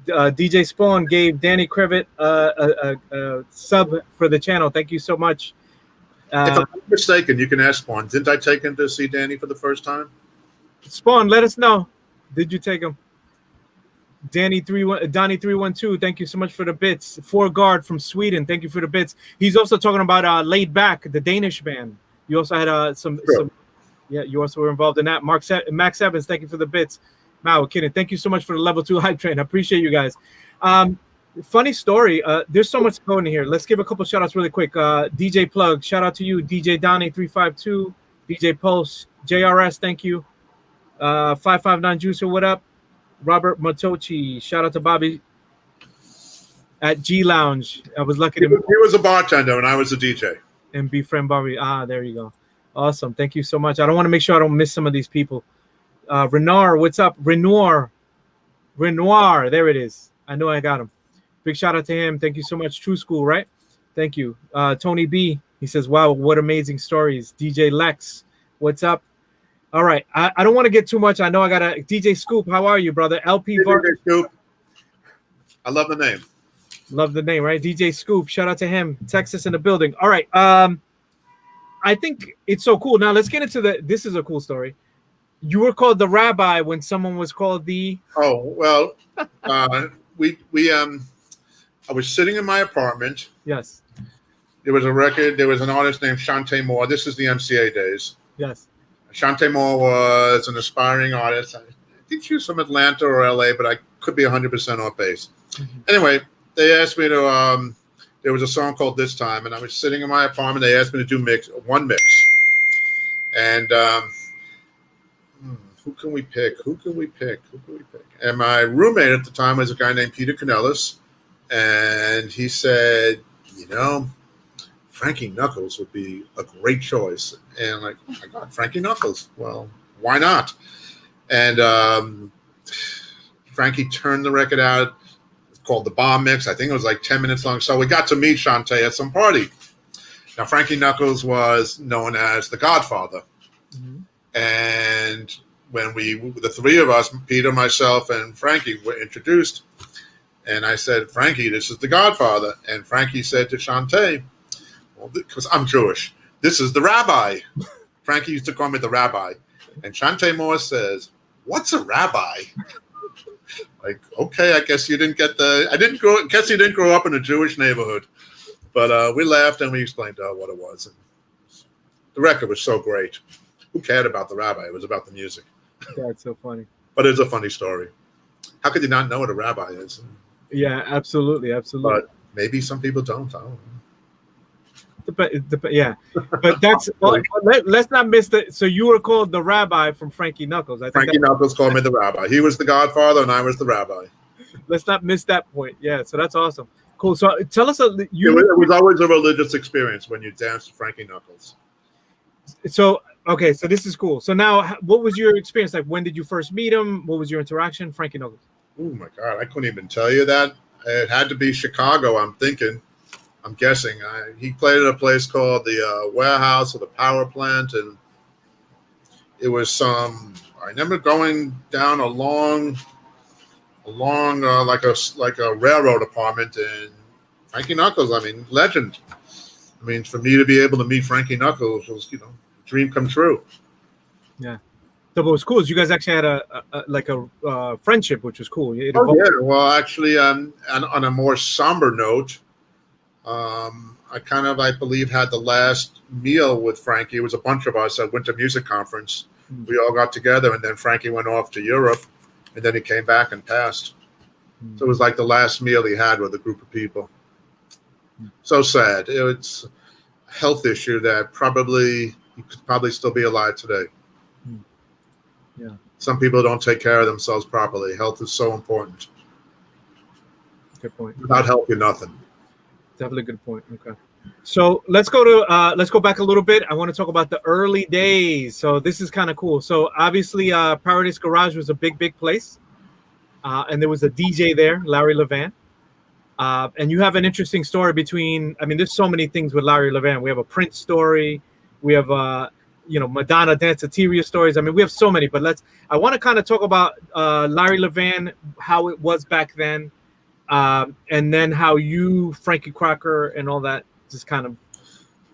DJ Spawn gave Danny Krevitt a sub for the channel. Thank you so much. If I'm not mistaken, you can ask Spawn. Didn't I take him to see Danny for the first time? Spawn, let us know. Did you take him? Donnie 312, thank you so much for the bits. 4Guard from Sweden, thank you for the bits. He's also talking about Laid Back, the Danish band. You also had some yeah, you also were involved in that. Max Evans, thank you for the bits. Wow, kidding. Thank you so much for the level 2 hype train. I appreciate you guys. Funny story. There's so much going here. Let's give a couple shout outs really quick. DJ Plug, shout out to you. DJ Donnie 352, DJ Pulse, JRS, thank you. 559 Juicer, what up? Robert Matochi, shout out to Bobby at G Lounge. I was lucky to. He was a bartender and I was a DJ. And be friend Bobby. There you go. Awesome. Thank you so much. I don't want to make sure I don't miss some of these people. Renoir, what's up? Renoir. There it is. I know I got him. Big shout out to him. Thank you so much. True School, right? Thank you. Tony B. He says, wow, what amazing stories. DJ Lex, what's up? All right. I don't want to get too much. I know I got a DJ Scoop. How are you, brother? LP Vargas. Scoop. I love the name. Love the name, right? DJ Scoop. Shout out to him. Texas in the building. All right. I think it's so cool. Now let's get into this is a cool story. You were called the rabbi when someone was called the. Oh, well, I was sitting in my apartment. Yes. There was a record. There was an artist named Chaka More. This is the MCA days. Yes. Chaka More was an aspiring artist. I think she was from Atlanta or LA, but I could be 100% off base. Mm-hmm. Anyway, they asked me to, there was a song called This Time, and I was sitting in my apartment. They asked me to do one mix. And who can we pick? And my roommate at the time was a guy named Peter Canellis. And he said, Frankie Knuckles would be a great choice. And I'm like, oh my God, Frankie Knuckles. Well, why not? And Frankie turned the record out. It's called The Bomb Mix. I think it was like 10 minutes long. So we got to meet Shantae at some party. Now, Frankie Knuckles was known as the Godfather. Mm-hmm. And when the three of us, Peter, myself, and Frankie, were introduced, and I said, Frankie, this is the Godfather. And Frankie said to Shantae, well, because I'm Jewish, this is the rabbi. Frankie used to call me the rabbi. And Chaka More says, what's a rabbi? Like, okay, I guess you didn't get guess you didn't grow up in a Jewish neighborhood. But we laughed and we explained what it was. And the record was so great. Who cared about the rabbi? It was about the music. That's so funny. But it's a funny story. How could you not know what a rabbi is? Yeah, absolutely. But maybe some people don't. I don't know. Yeah, but that's let's not miss that. So you were called the rabbi from Frankie Knuckles. Frankie Knuckles called me the rabbi. He was the Godfather, and I was the rabbi. Let's not miss that point. Yeah, so that's awesome. Cool. So tell us, it was always a religious experience when you danced to Frankie Knuckles. So okay, so this is cool. So now, what was your experience like? When did you first meet him? What was your interaction, Frankie Knuckles? Oh my God, I couldn't even tell you that. It had to be Chicago. I'm guessing. He played at a place called the Warehouse or the Power Plant, and it was I remember going down a long like a railroad apartment, and Frankie Knuckles. I mean, legend. I mean, for me to be able to meet Frankie Knuckles was, dream come true. Yeah. So what was cool is you guys actually had a friendship, which was cool. Yeah. Well, actually, on a more somber note. I believe, had the last meal with Frankie. It was a bunch of us at Winter Music Conference. Mm-hmm. We all got together, and then Frankie went off to Europe, and then he came back and passed. Mm-hmm. So it was like the last meal he had with a group of people. Mm-hmm. So sad. It's a health issue that he could probably still be alive today. Mm-hmm. Yeah. some people don't take care of themselves properly. Health is so important. Good point. Without health, you're nothing. Definitely good point. Okay. So let's go back a little bit. I want to talk about the early days. So this is kind of cool. So obviously Paradise Garage was a big place. And there was a DJ there, Larry Levan. And you have an interesting story there's so many things with Larry Levan. We have a Prince story. We have, Madonna Danceteria stories. We have so many, but I want to kind of talk about Larry Levan, how it was back then. And then how you, Frankie Crocker, and all that just kind of.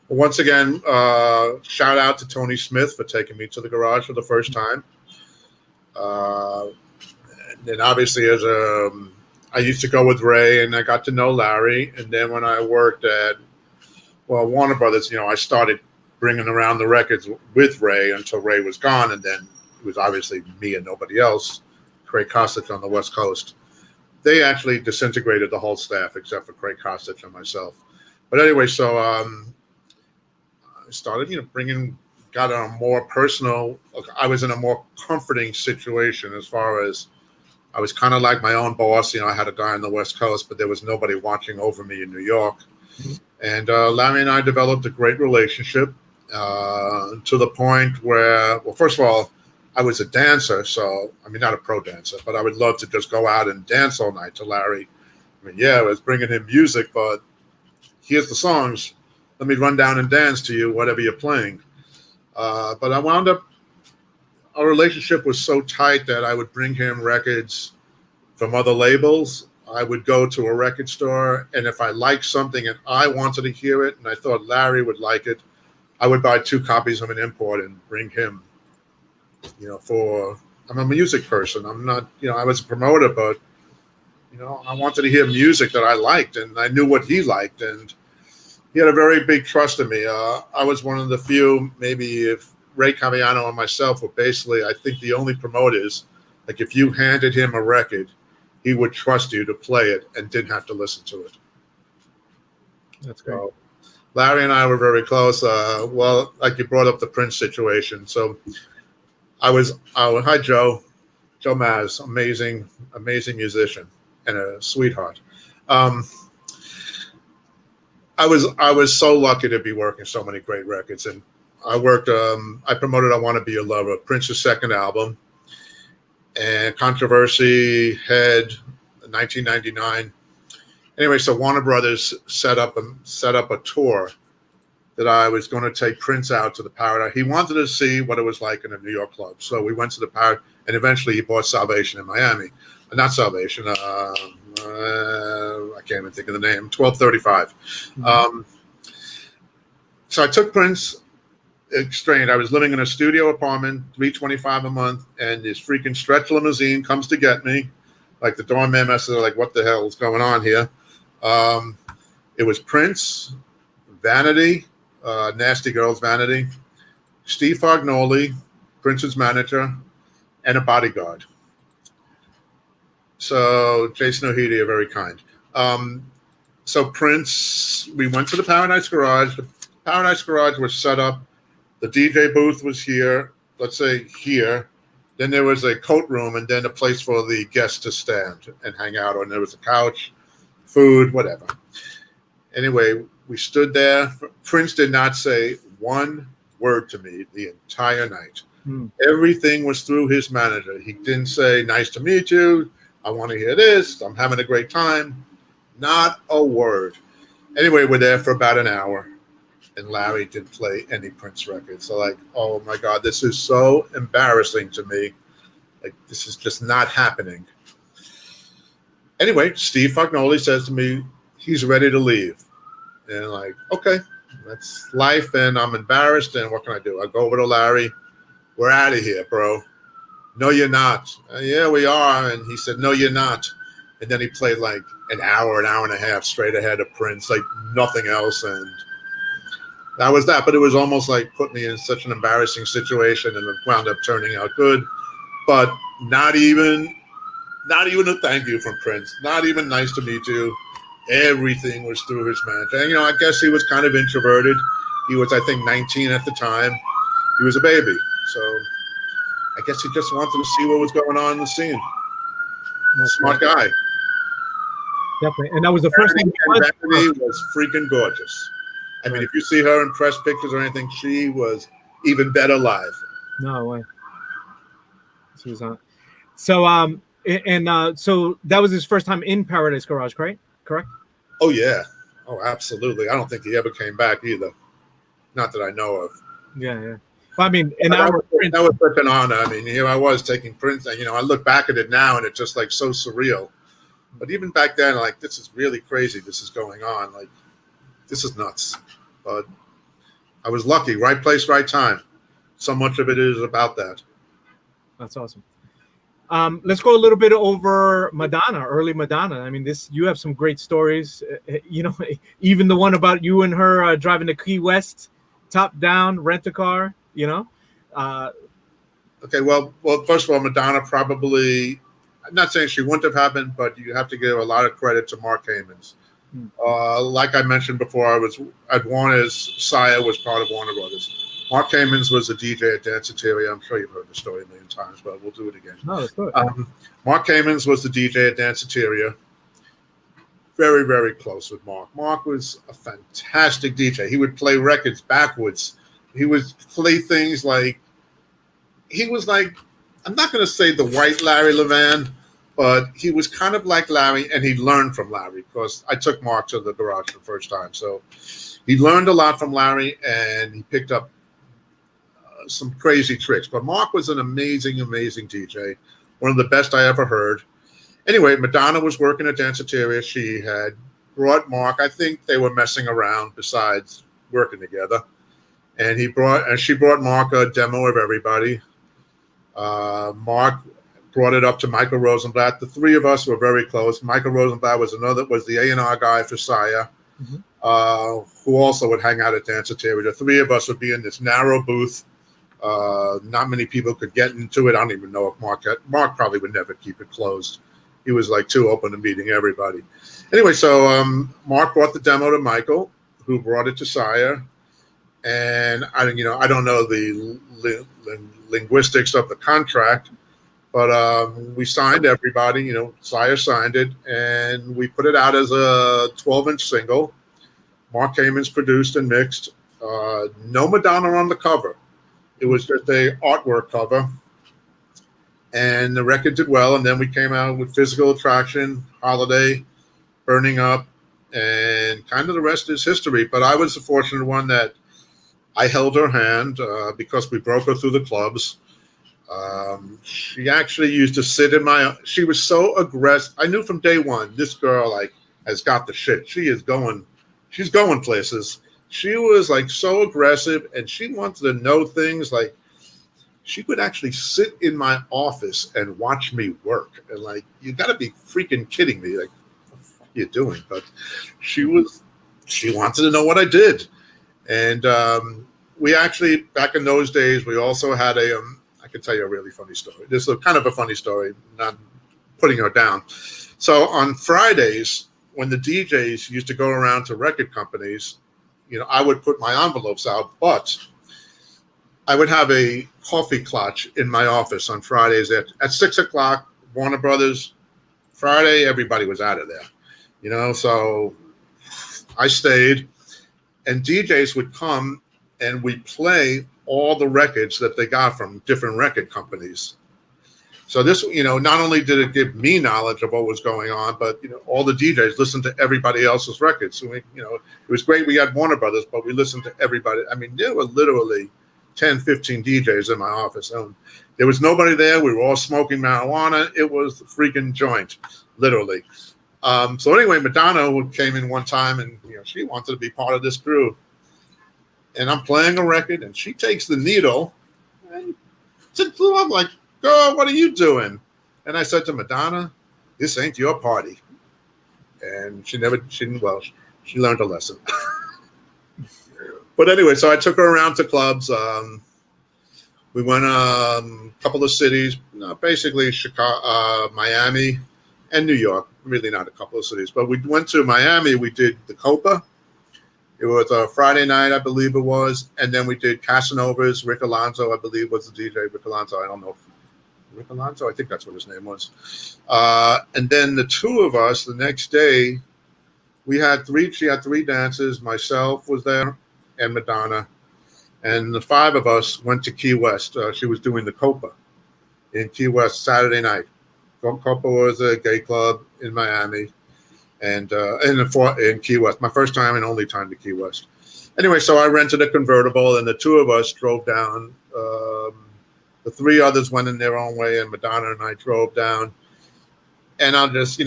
Once again, shout out to Tony Smith for taking me to the garage for the first time. And obviously, I used to go with Ray, and I got to know Larry. And then when I worked at Warner Brothers, I started bringing around the records with Ray until Ray was gone, and then it was obviously me and nobody else. Craig Kosich on the West Coast. They actually disintegrated the whole staff except for Craig Kosich and myself. But anyway, so I started, got on a more personal. I was in a more comforting situation as far as I was kind of like my own boss. I had a guy on the West Coast, but there was nobody watching over me in New York. And Larry and I developed a great relationship to the point where, well, first of all, I was a dancer, so not a pro dancer, but I would love to just go out and dance all night to Larry. I was bringing him music, but here's the songs. Let me run down and dance to you, whatever you're playing. But I wound up, our relationship was so tight that I would bring him records from other labels. I would go to a record store, and if I liked something and I wanted to hear it, and I thought Larry would like it, I would buy 2 copies of an import and bring him. I'm a music person. I'm not, I was a promoter, but, I wanted to hear music that I liked, and I knew what he liked, and he had a very big trust in me. I was one of the few, maybe if Ray Caviano and myself were basically, I think, the only promoters, like if you handed him a record, he would trust you to play it and didn't have to listen to it. That's great. So, Larry and I were very close. Like you brought up the Prince situation. So hi, Joe Maz, amazing musician and a sweetheart. I was so lucky to be working so many great records. And I worked, I promoted I Want to Be Your Lover, Prince's second album, and Controversy, Head, 1999. Anyway, so Warner Brothers set up a tour that I was going to take Prince out to the Paradise. He wanted to see what it was like in a New York club. So we went to the Paradise, and eventually he bought Salvation in Miami. Not Salvation, I can't even think of the name, 1235. Mm-hmm. So I took Prince. It's strange. I was living in a studio apartment, $325 a month, and this freaking stretch limousine comes to get me. Like the doorman message, like, what the hell is going on here? It was Prince, Vanity, Nasty Girls Vanity, Steve Fognoli, Prince's manager, and a bodyguard. So Jason O'Heady are very kind. So Prince, we went to the Paradise Garage. The Paradise Garage was set up. The DJ booth was here, let's say here. Then there was a coat room and then a place for the guests to stand and hang out on. There was a couch, food, whatever. Anyway, we stood there. Prince did not say one word to me the entire night. Everything was through his manager. He didn't say, nice to meet you. I want to hear this. I'm having a great time. Not a word. Anyway, we're there for about an hour. And Larry didn't play any Prince records. So like, oh my God, this is so embarrassing to me. Like, this is just not happening. Anyway, Steve Fognoli says to me, he's ready to leave. And like, okay, that's life. And I'm embarrassed. And what can I do? I go over to Larry. We're out of here, bro. No, you're not. Yeah, we are. And he said, no, you're not. And then he played like an hour and a half straight ahead of Prince, like nothing else. And that was that, but it was almost like put me in such an embarrassing situation, and it wound up turning out good. But not even a thank you from Prince. Not even nice to meet you. Everything was through his manager. And, I guess he was kind of introverted. He was, I think, 19 at the time. He was a baby. So I guess he just wanted to see what was going on in the scene. Smart guy. Definitely. And that was the first thing. Bethany was freaking gorgeous. I mean, if you see her in press pictures or anything, she was even better live. No way. She was on. So so that was his first time in Paradise Garage, correct? Oh yeah. Oh, absolutely. I don't think he ever came back either. Not that I know of. Yeah. Well, I mean, that was such an honor. I mean, here I was taking prints, and I look back at it now, and it's just like so surreal. But even back then, like, this is really crazy. This is going on. Like, this is nuts. But I was lucky. Right place, right time. So much of it is about that. That's awesome. Let's go a little bit over Madonna, early Madonna. I mean, you have some great stories. Even the one about you and her driving to Key West, top down, rent a car. Okay, well, first of all, Madonna probably. I'm not saying she wouldn't have happened, but you have to give a lot of credit to Mark Hamons. Like I mentioned before, at Warner's. Saya was part of Warner Brothers. Mark Hamons was a DJ at Danceteria. I'm sure you've heard the story a million times, but we'll do it again. No, that's good. Mark Hamons was the DJ at Danceteria. Very, very close with Mark. Mark was a fantastic DJ. He would play records backwards. He would play things like, he was like, I'm not going to say the white Larry Levan, but he was kind of like Larry, and he learned from Larry, because I took Mark to the garage the first time. So he learned a lot from Larry, and he picked up some crazy tricks. But Mark was an amazing, amazing DJ, one of the best I ever heard. Anyway, Madonna was working at Danceteria. She had brought Mark. I think they were messing around besides working together. And she brought Mark a demo of Everybody. Mark brought it up to Michael Rosenblatt. The three of us were very close. Michael Rosenblatt was the A&R guy for Saya, who also would hang out at Danceteria. The three of us would be in this narrow booth. Not many people could get into it. I don't even know if Mark probably would never keep it closed. He was like too open to meeting everybody. Anyway, so Mark brought the demo to Michael, who brought it to Saya. And I don't know the linguistics of the contract, but we signed Everybody. Saya signed it, and we put it out as a 12-inch single. Mark Hamons produced and mixed. No Madonna on the cover. It was just a artwork cover, and the record did well. And then we came out with Physical Attraction, Holiday, Burning Up, and kind of the rest is history. But I was the fortunate one that I held her hand because we broke her through the clubs. She actually used to sit she was so aggressive. I knew from day one, this girl has got the shit. She's going places. She was so aggressive, and she wanted to know things. She would actually sit in my office and watch me work. And you got to be freaking kidding me. What the fuck are you doing? But she wanted to know what I did. And we actually, back in those days, we also had I can tell you a really funny story. This is kind of a funny story, not putting her down. So on Fridays, when the DJs used to go around to record companies, I would put my envelopes out, but I would have a coffee clutch in my office on Fridays at 6 o'clock, Warner Brothers. Friday, everybody was out of there, so I stayed, and DJs would come and we'd play all the records that they got from different record companies. So this, not only did it give me knowledge of what was going on, but, all the DJs listened to everybody else's records. So, it was great. We had Warner Brothers, but we listened to everybody. I mean, there were literally 10, 15 DJs in my office. And there was nobody there. We were all smoking marijuana. It was the freaking joint, literally. So anyway, Madonna came in one time, and, she wanted to be part of this crew. And I'm playing a record, and she takes the needle and I'm like, girl, what are you doing? And I said to Madonna, this ain't your party. And she learned a lesson. But anyway, so I took her around to clubs. We went a couple of cities, basically Chicago, Miami, and New York. Really not a couple of cities, but we went to Miami. We did the Copa. It It was a Friday night, I believe it was, and then we did Casanovas. Rick Alonso, I believe, was the DJ. Rick Alonso, I don't know. Rick Alonso, I think that's what his name was. And then the two of us, the next day, she had three dances. Myself was there, and Madonna, and the five of us went to Key West. She was doing the Copa in Key West Saturday night. Copa was a gay club in Miami. And in Key West, my first time and only time to Key West. Anyway, so I rented a convertible, and the two of us drove down. The three others went in their own way, and Madonna and I drove down. And I'm just,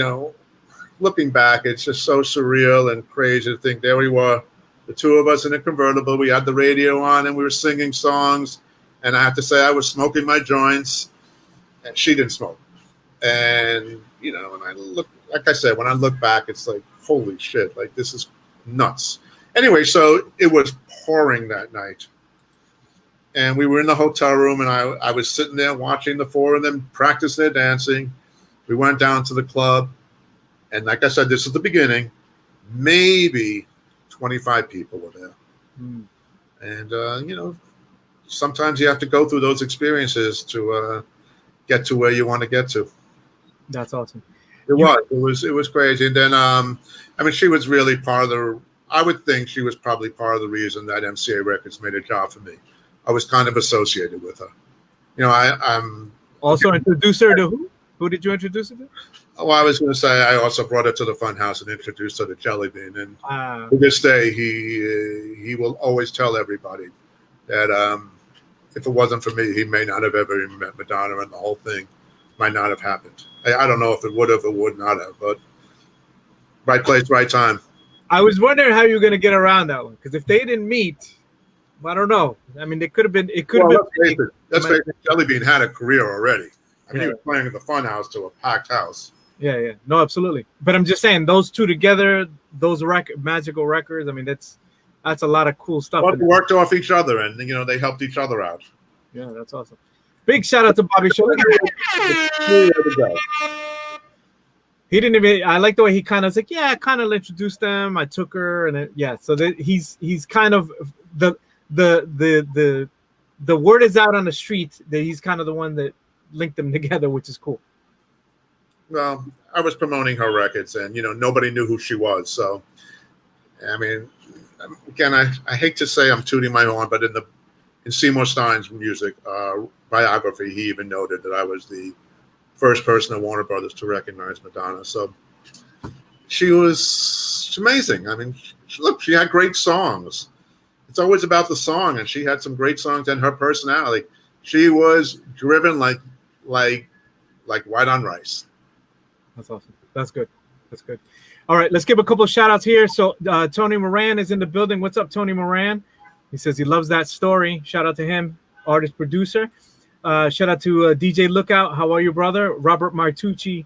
looking back, it's just so surreal and crazy to think there we were, the two of us in a convertible. We had the radio on, and we were singing songs. And I have to say, I was smoking my joints, and she didn't smoke. And and I look. Like I said, when I look back, it's like, holy shit, like this is nuts. Anyway, so it was pouring that night. And we were in the hotel room, and I was sitting there watching the four of them practice their dancing. We went down to the club. And like I said, this is the beginning. Maybe 25 people were there. Mm. And, sometimes you have to go through those experiences to get to where you want to get to. That's awesome. It was crazy. And then, she was really I would think she was probably part of the reason that MCA Records made a job for me. I was kind of associated with her. I'm also introduced her to who? Who did you introduce her to? Oh, I was going to say I also brought her to the Funhouse and introduced her to Jelly Bean. And to this day, he will always tell everybody that if it wasn't for me, he may not have ever even met Madonna, and the whole thing might not have happened. I don't know if it would have or would not have, but right place, right time. I was wondering how you were going to get around that one, because if they didn't meet, I don't know. I mean, it could have been. Let's face it. Jelly Bean had a career already. He was playing at the Funhouse to a packed house. Yeah. No, absolutely. But I'm just saying, those two together, those magical records. I mean, that's a lot of cool stuff. But they worked off each other, and they helped each other out. Yeah, that's awesome. Big shout out to Bobby Show. He didn't even. I like the way he kind of was like, yeah, I kind of introduced them. I took her, and so he's kind of the word is out on the street that he's kind of the one that linked them together, which is cool. Well, I was promoting her records, and nobody knew who she was. So, I mean, again, I hate to say I'm tooting my horn, but in Seymour Stein's music biography, he even noted that I was the first person at Warner Brothers to recognize Madonna. So she's amazing. I mean, she had great songs. It's always about the song, and she had some great songs, and her personality. She was driven like white on rice. That's awesome. That's good. All right, let's give a couple of shout outs here. So Tony Moran is in the building. What's up, Tony Moran? He says he loves that story. Shout out to him, artist, producer. Shout out to DJ Lookout. How are you, brother? Robert Martucci.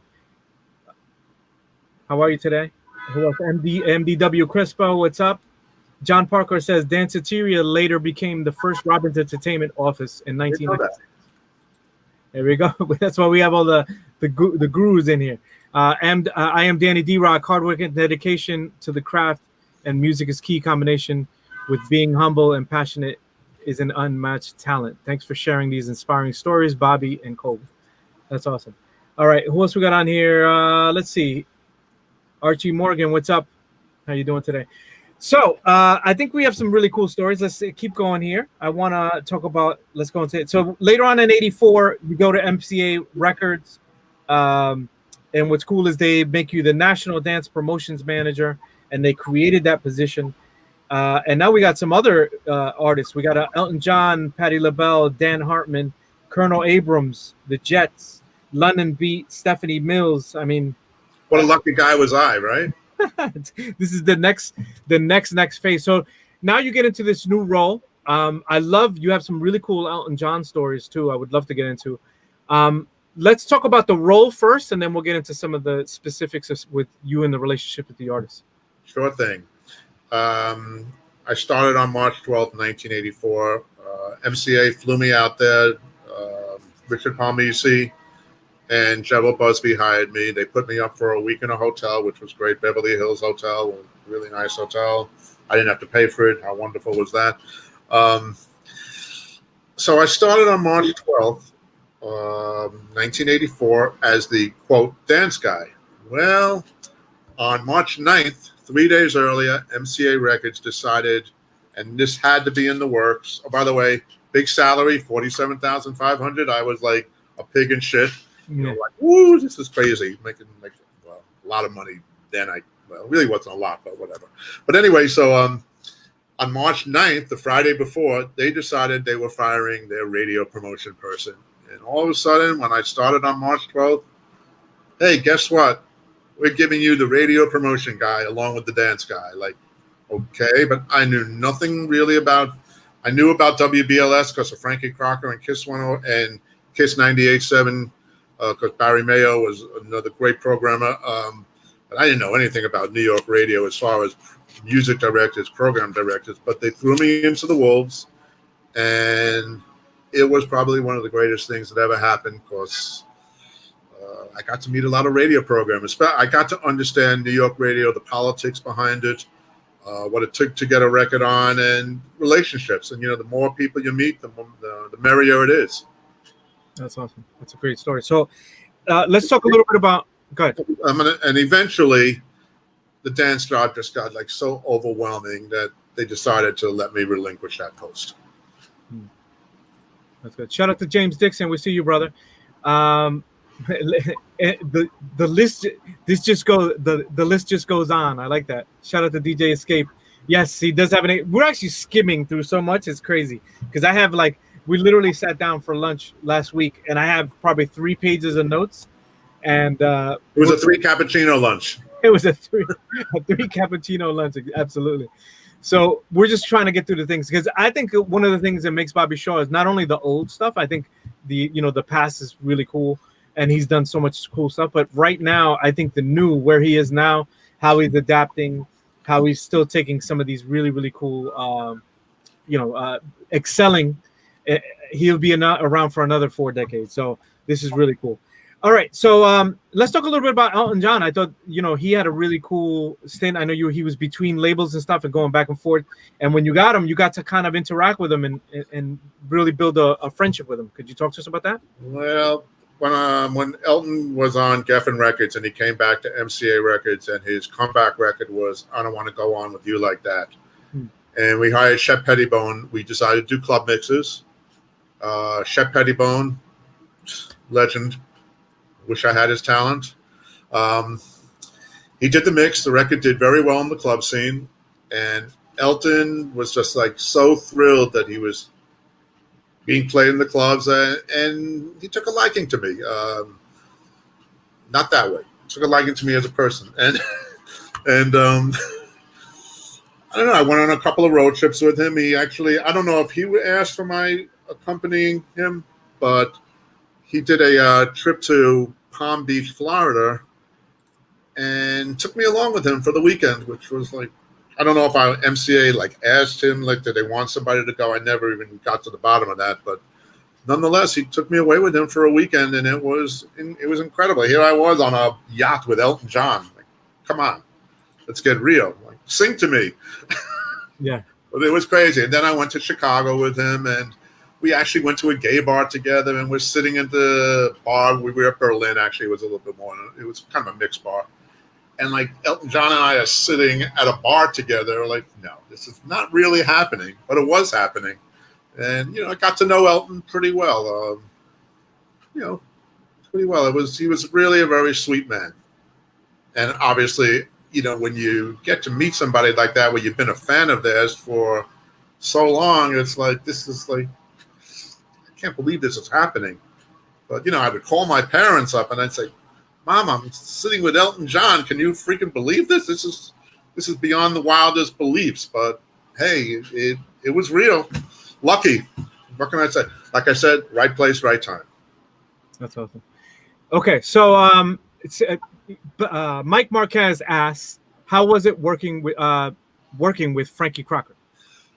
How are you today? Who else? MDW Crespo. What's up? John Parker says Danceteria later became the first Robbins Entertainment office in 1996. There we go. That's why we have all the gurus in here. I am Danny D-Rock. Hard work and dedication to the craft and music is key combination with being humble and passionate is an unmatched talent. Thanks for sharing these inspiring stories, Bobby and Colby. That's awesome. All right, who else we got on here? Let's see. Archie Morgan, what's up? How you doing today? So I think we have some really cool stories. Let's keep going here. I want to talk about, let's go into it. So later on in 84, you go to MCA Records. And what's cool is they make you the National Dance Promotions Manager, and they created that position. And now we got some other artists. We got Elton John, Patti LaBelle, Dan Hartman, Colonel Abrams, The Jets, London Beat, Stephanie Mills. I mean, what a lucky guy was I, right? This is the next phase. So now you get into this new role. I love you have some really cool Elton John stories too. I would love to get into. Let's talk about the role first, and then we'll get into some of the specifics with you and the relationship with the artist. Sure thing. I started on March 12th, 1984. MCA flew me out there. Richard Palmisi and Gerald Busby hired me. They put me up for a week in a hotel, which was great, Beverly Hills Hotel, really nice hotel. I didn't have to pay for it. How wonderful was that? So I started on March 12th, 1984, as the, quote, dance guy. Well, on March 9th, 3 days earlier, MCA Records decided, and this had to be in the works. Oh, by the way, big salary, $47,500. I was like a pig in shit. You know, like, woo, this is crazy. Making like, well, a lot of money then. Well, it really wasn't a lot, but whatever. But anyway, so on March 9th, the Friday before, they decided they were firing their radio promotion person. And all of a sudden, when I started on March 12th, hey, guess what? We're giving you the radio promotion guy along with the dance guy. Like, okay, but I knew nothing really about. I knew about WBLS because of Frankie Crocker and Kiss 10 and Kiss 98.7 because Barry Mayo was another great programmer. But I didn't know anything about New York radio as far as music directors, program directors. But they threw me into the wolves, and it was probably one of the greatest things that ever happened because I got to meet a lot of radio programmers. I got to understand New York radio, the politics behind it, what it took to get a record on, and relationships. And, you know, the more people you meet, the merrier it is. That's awesome. That's a great story. So let's talk a little bit about, go ahead. And eventually the dance job just got like so overwhelming that they decided to let me relinquish that post. That's good. Shout out to James Dixon. We see you, brother. The list the list just goes on. I like that. Shout out to DJ Escape. Yes, he does have we're actually skimming through so much, it's crazy because I have we literally sat down for lunch last week and I have probably 3 pages of notes, and it was a 3 cappuccino lunch. It was a three cappuccino lunch, absolutely. So we're just trying to get through the things because I think one of the things that makes Bobby Shaw is not only the old stuff. I think the past is really cool. And he's done so much cool stuff. But right now, I think the new, where he is now, how he's adapting, how he's still taking some of these really, really cool, excelling. He'll be around for another 4 decades. So this is really cool. All right. So let's talk a little bit about Elton John. I thought, he had a really cool stint. I know he was between labels and stuff and going back and forth. And when you got him, you got to kind of interact with him and really build a friendship with him. Could you talk to us about that? Well, when Elton was on Geffen Records and he came back to MCA Records and his comeback record was I Don't Want to Go On With You Like That. And we hired Shep Pettibone. We decided to do club mixes. Shep Pettibone, legend. Wish I had his talent. He did the mix. The record did very well in the club scene. And Elton was just so thrilled that he was being played in the clubs, and he took a liking to me. Not that way. He took a liking to me as a person, and I don't know. I went on a couple of road trips with him. He actually, I don't know if he asked for my accompanying him, but he did a trip to Palm Beach, Florida, and took me along with him for the weekend, which was I don't know if MCA asked him did they want somebody to go. I never even got to the bottom of that, but nonetheless, he took me away with him for a weekend, and it was incredible. Here I was on a yacht with Elton John. Come on, let's get real. Sing to me. Yeah, but it was crazy. And then I went to Chicago with him, and we actually went to a gay bar together, and we're sitting at the bar. We were at Berlin. Actually, it was a little bit more. It was kind of a mixed bar. And Elton John and I are sitting at a bar together, no, this is not really happening, but it was happening. And, I got to know Elton pretty well, pretty well. He was really a very sweet man. And obviously, when you get to meet somebody like that, where you've been a fan of theirs for so long, it's I can't believe this is happening. But, I would call my parents up and I'd say, Mom, I'm sitting with Elton John. Can you freaking believe this? This is beyond the wildest beliefs. But hey, it was real. Lucky. What can I say? Like I said, right place, right time. That's awesome. Okay, so Mike Marquez asks, how was it working with Frankie Crocker?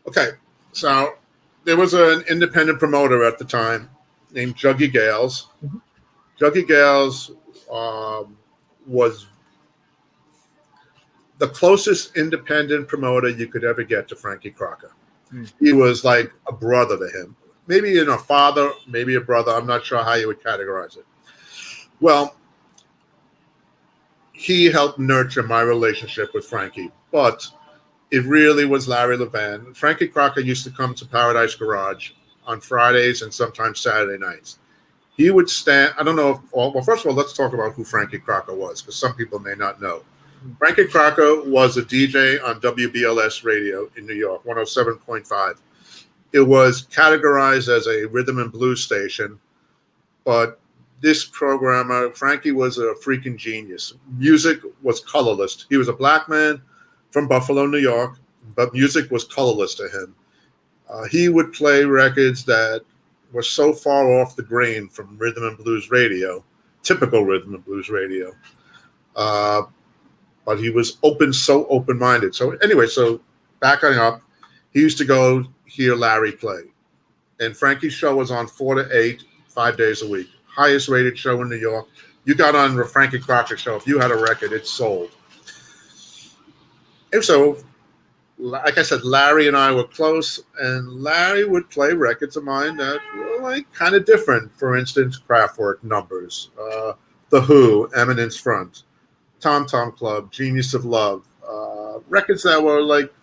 Okay, so there was an independent promoter at the time named Juggy Gales. Mm-hmm. Juggy Gales was the closest independent promoter you could ever get to Frankie Crocker. Mm. He was like a brother to him. Maybe a father, maybe a brother. I'm not sure how you would categorize it. Well, he helped nurture my relationship with Frankie, but it really was Larry Levan. Frankie Crocker used to come to Paradise Garage on Fridays and sometimes Saturday nights. He would stand, I don't know if, well, first of all, let's talk about who Frankie Crocker was, because some people may not know. Frankie Crocker was a DJ on WBLS radio in New York, 107.5. It was categorized as a rhythm and blues station, but this programmer, Frankie, was a freaking genius. Music was colorless. He was a black man from Buffalo, New York, but music was colorless to him. He would play records that were so far off the grain from rhythm and blues radio, typical rhythm and blues radio. But he was so open-minded. So anyway, so backing up, he used to go hear Larry play. And Frankie's show was on 4 to 8, 5 days a week. Highest rated show in New York. You got on the Frankie Crocker show. If you had a record, it sold. And so, like I said, Larry and I were close, and Larry would play records of mine that were like kind of different. For instance, Kraftwerk, Numbers, The Who, Eminence Front, Tom Tom Club, Genius of Love, records that were like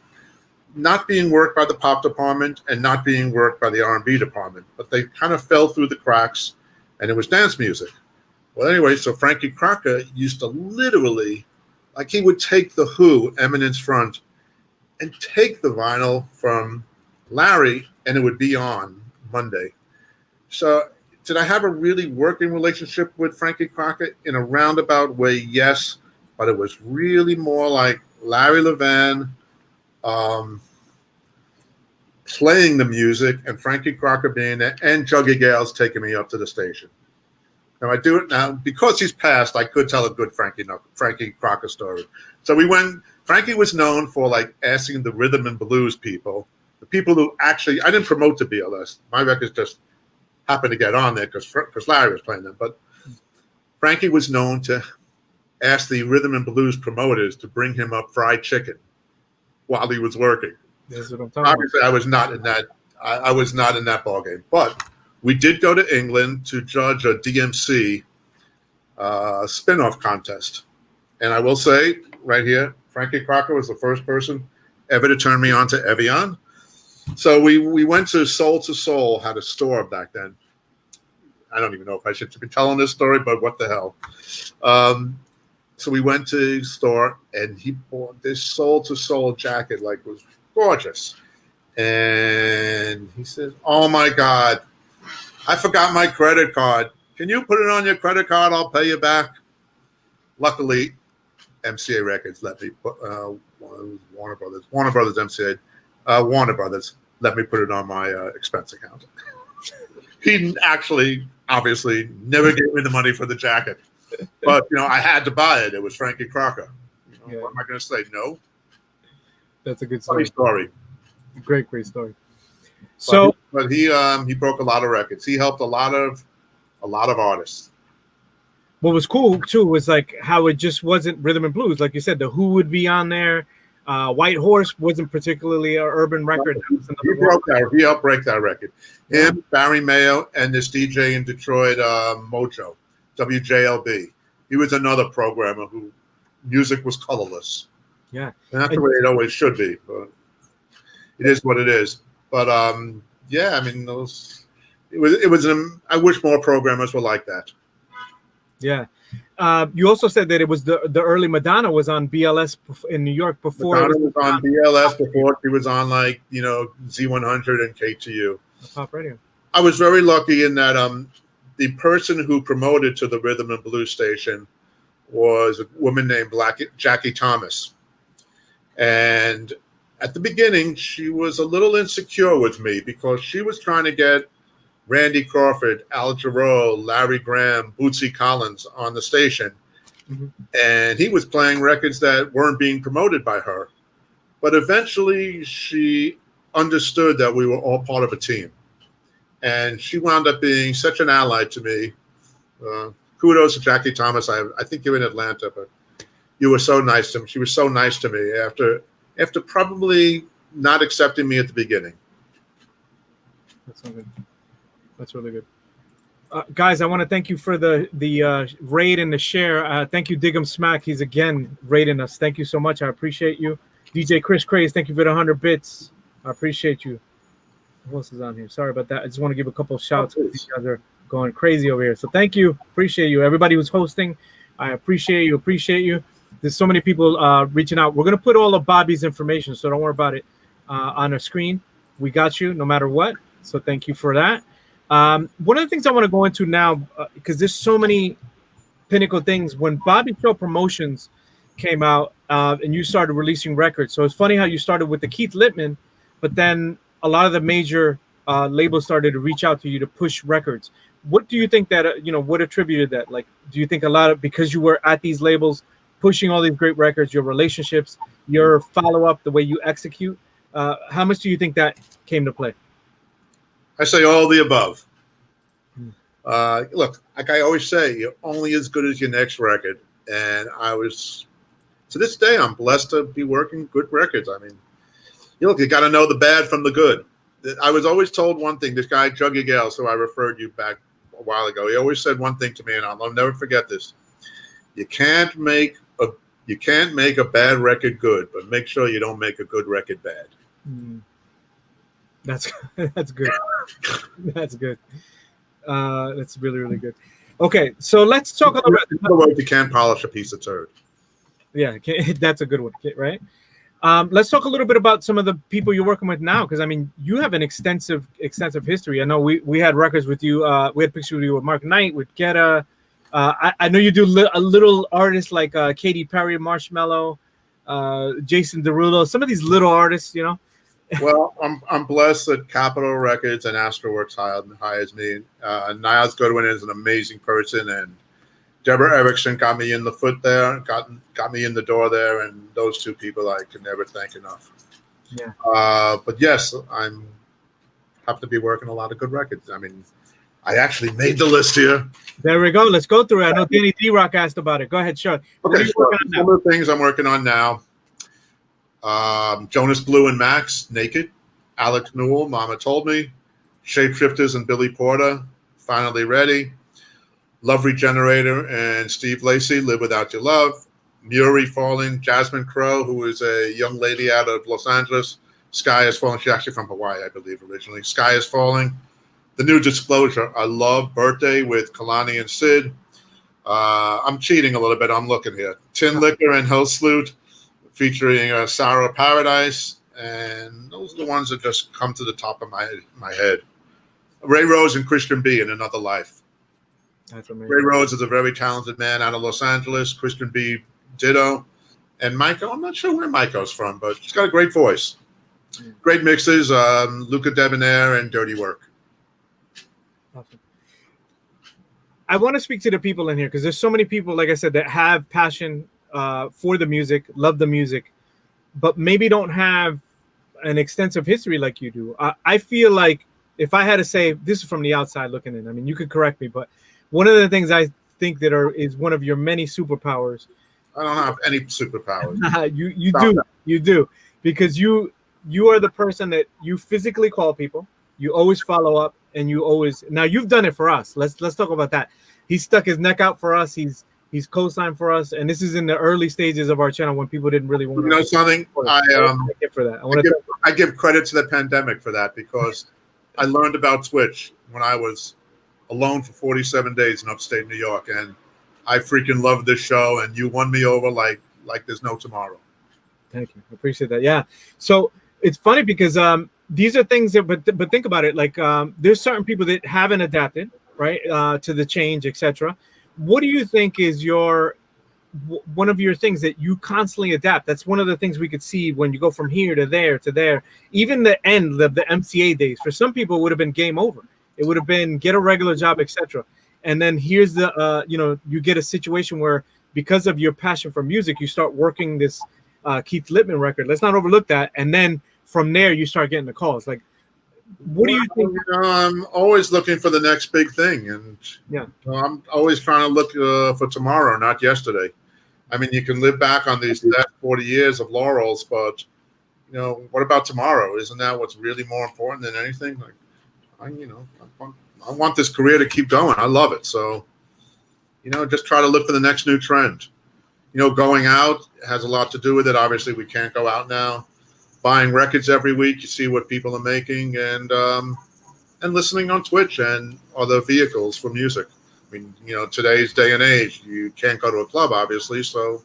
not being worked by the pop department and not being worked by the R&B department, but they kind of fell through the cracks, and it was dance music. Well, anyway, so Frankie Crocker used to literally, like, he would take The Who, Eminence Front, and take the vinyl from Larry, and it would be on Monday. So did I have a really working relationship with Frankie Crocker? In a roundabout way, yes, but it was really more like Larry Levan playing the music and Frankie Crocker being there, and Juggy Gales taking me up to the station. Now I do it now because he's passed. I could tell a good Frankie Crocker story. So we went. Frankie was known for like asking the rhythm and blues people, the people who actually, I didn't promote to BLS. My records just happened to get on there because Larry was playing them. But Frankie was known to ask the rhythm and blues promoters to bring him up fried chicken while he was working. That's what I'm talking Obviously, about. I was not in that. I was not in that ballgame. But we did go to England to judge a DMC spin-off contest, and I will say right here, Frankie Crocker was the first person ever to turn me on to Evian. So we went to Soul, had a store back then. I don't even know if I should be telling this story, but what the hell. So we went to the store, and he bought this Soul jacket, like it was gorgeous. And he says, "Oh my God, I forgot my credit card. Can you put it on your credit card? I'll pay you back." Luckily, MCA Records let me put Warner Brothers MCA Warner Brothers let me put it on my expense account. He actually obviously never gave me the money for the jacket, but I had to buy it. It was Frankie Crocker. Yeah. What am I going to say? No. That's a good story. Funny story. Great story. So, but he broke a lot of records. He helped a lot of artists. What was cool too was like how it just wasn't rhythm and blues, like you said. The Who would be on there. White Horse wasn't particularly an urban record. He helped break that record. Him, Barry Mayo, and this DJ in Detroit, Mojo, WJLB. He was another programmer who music was colorless. Yeah, and that's the way it always should be. But it is what it is. But yeah, I mean, it was. I wish more programmers were like that. Yeah. You also said that it was the early Madonna was on BLS in New York before. Madonna was on BLS before she was on like Z100 and KTU. Pop radio. I was very lucky in that the person who promoted to the rhythm and blues station was a woman named Jackie Thomas, and at the beginning she was a little insecure with me because she was trying to get Randy Crawford, Al Jarreau, Larry Graham, Bootsy Collins on the station. Mm-hmm. And he was playing records that weren't being promoted by her. But eventually she understood that we were all part of a team. And she wound up being such an ally to me. Kudos to Jackie Thomas. I think you're in Atlanta, but you were so nice to me. She was so nice to me after probably not accepting me at the beginning. That's so good. That's really good. Guys, I want to thank you for the raid and the share. Thank you, Dig'em Smack. He's again raiding us. Thank you so much. I appreciate you. DJ Chris Craze, thank you for the 100 bits. I appreciate you. Who else is on here? Sorry about that. I just want to give a couple of shouts. You guys are going crazy over here. So thank you. Appreciate you. Everybody who's hosting, I appreciate you. Appreciate you. There's so many people reaching out. We're going to put all of Bobby's information, so don't worry about it, on our screen. We got you no matter what. So thank you for that. One of the things I want to go into now, because there's so many pinnacle things. When Bobby Show Promotions came out and you started releasing records, so it's funny how you started with the Keith Littman, but then a lot of the major labels started to reach out to you to push records. What do you think that, what attributed that? Like, do you think a lot of, because you were at these labels pushing all these great records, your relationships, your follow-up, the way you execute, how much do you think that came to play? I say all the above. Look, like I always say, you're only as good as your next record. And to this day, I'm blessed to be working good records. I mean, you got to know the bad from the good. I was always told one thing. This guy, Juggy Gales, who I referred you back a while ago, he always said one thing to me, and I'll never forget this. You can't make a bad record good, but make sure you don't make a good record bad. That's good. That's good. That's really, really good. Okay, so let's talk about. Otherwise, you can't polish a piece of turd. Yeah, that's a good one, right? Let's talk a little bit about some of the people you're working with now, because I mean, you have an extensive history. I know we had records with you. We had pictures with you with Mark Knight, with Guetta. I know you do a little artists like Katy Perry, Marshmello, Jason Derulo. Some of these little artists, Well, I'm blessed that Capitol Records and Astroworks hires me. Niles Goodwin is an amazing person, and Deborah Erickson got me in the foot there, got me in the door there, and those two people I can never thank enough. Yeah. But yes, I'm happy to be working a lot of good records. I mean, I actually made the list here. There we go. Let's go through it. I know Danny D-Rock asked about it. Go ahead, Sean. Okay, some of the things I'm working on now. Jonas Blue and Max, Naked. Alex Newell, Mama Told Me. Shapeshifters and Billy Porter, Finally Ready. Love Regenerator and Steve Lacy, Live Without Your Love. Muri Falling, Jasmine Crowe, who is a young lady out of Los Angeles. Sky is Falling. She's actually from Hawaii, I believe, originally. Sky is Falling. The New Disclosure, I Love. Birthday with Kalani and Sid. I'm cheating a little bit. I'm looking here. Tin Liquor and Hell Salute, featuring Sarah Paradise. And those are the ones that just come to the top of my head. Ray Rose and Christian B in Another Life. That's amazing. Ray Rose is a very talented man out of Los Angeles. Christian B, ditto. And Michael, I'm not sure where Michael's from, but he's got a great voice. Great mixes, Luca Debonair and Dirty Work. Awesome. I want to speak to the people in here because there's so many people, like I said, that have passion for the music, love the music, but maybe don't have an extensive history like you do. I feel like if I had to say, this is from the outside looking in, I mean, you could correct me, but one of the things I think that is one of your many superpowers. I don't have any superpowers. You do, because you are the person that you physically call people, you always follow up, and now you've done it for us. Let's talk about that. He stuck his neck out for us. He's co-signed for us, and this is in the early stages of our channel when people didn't really want to. You know something? I give credit to the pandemic for that, because I learned about Twitch when I was alone for 47 days in upstate New York, and I freaking love this show, and you won me over like there's no tomorrow. Thank you. I appreciate that. Yeah. So it's funny because these are things that, but think about it. Like there's certain people that haven't adapted, right, to the change, etc. What do you think is one of your things that you constantly adapt? That's one of the things we could see when you go from here to there to there. Even the end of the MCA days, for some people, it would have been game over. It would have been get a regular job, etc. And then here's the, you get a situation where because of your passion for music, you start working this Keith Littman record. Let's not overlook that. And then from there, you start getting the calls. Like, what do you think? I'm always looking for the next big thing. And I'm always trying to look for tomorrow, not yesterday. I mean, you can live back on these last 40 years of laurels, but what about tomorrow? Isn't that what's really more important than anything? Like, I want this career to keep going. I love it. So, just try to look for the next new trend. Going out has a lot to do with it. Obviously, we can't go out now. Buying records every week, you see what people are making, and listening on Twitch and other vehicles for music. I mean, today's day and age, you can't go to a club, obviously, so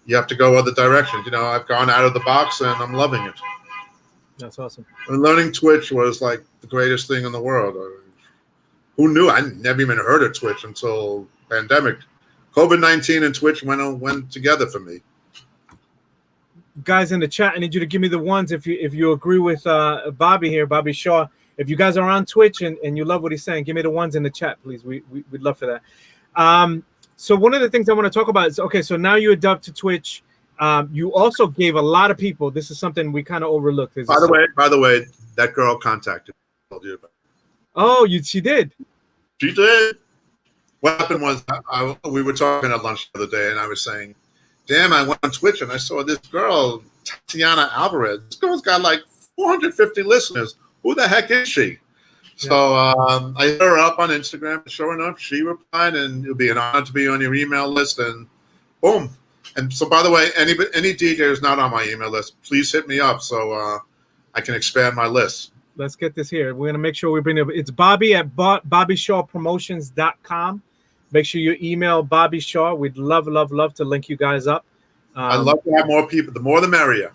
you have to go other directions. I've gone out of the box, and I'm loving it. That's awesome. And learning Twitch was like the greatest thing in the world. Who knew? I never even heard of Twitch until pandemic. COVID-19 and Twitch went together for me. Guys in the chat, I need you to give me the ones if you agree with Bobby here, Bobby Shaw. If you guys are on Twitch and you love what he's saying, give me the ones in the chat, please. We'd love for that. So one of the things I want to talk about is, okay, so now you adopt to Twitch. You also gave a lot of people. This is something we kind of overlooked. By the way, that girl contacted me. Oh, she did. She did. What happened was we were talking at lunch the other day, and I was saying, damn, I went on Twitch and I saw this girl, Tatiana Alvarez. This girl's got like 450 listeners. Who the heck is she? Yeah. So I hit her up on Instagram. Sure enough, she replied, and it'll be an honor to be on your email list. And boom. And so, by the way, any DJ who's not on my email list, please hit me up so I can expand my list. Let's get this here. We're going to make sure we bring it. It's Bobby at BobbyShawPromotions.com. Make sure you email Bobby Shaw. We'd love to link you guys up. I'd love to have more people. The more the merrier.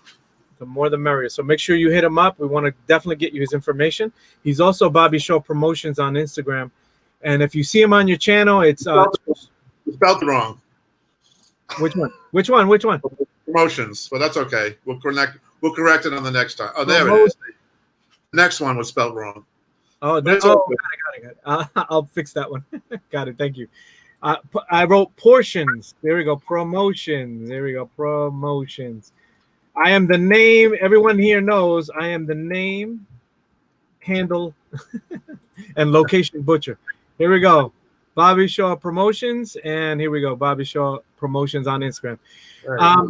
The more the merrier. So make sure you hit him up. We want to definitely get you his information. He's also Bobby Shaw Promotions on Instagram. And if you see him on your channel, it's spelled wrong. Which one? Promotions. But that's okay. We'll correct it on the next time. Oh, there it is. The next one was spelled wrong. Oh, got it. I'll fix that one. Got it. Thank you. I wrote portions. There we go. Promotions. There we go. Promotions. I am the name. Everyone here knows I am the name, handle, and location butcher. Here we go. Bobby Shaw Promotions. And here we go. Bobby Shaw Promotions on Instagram. Right.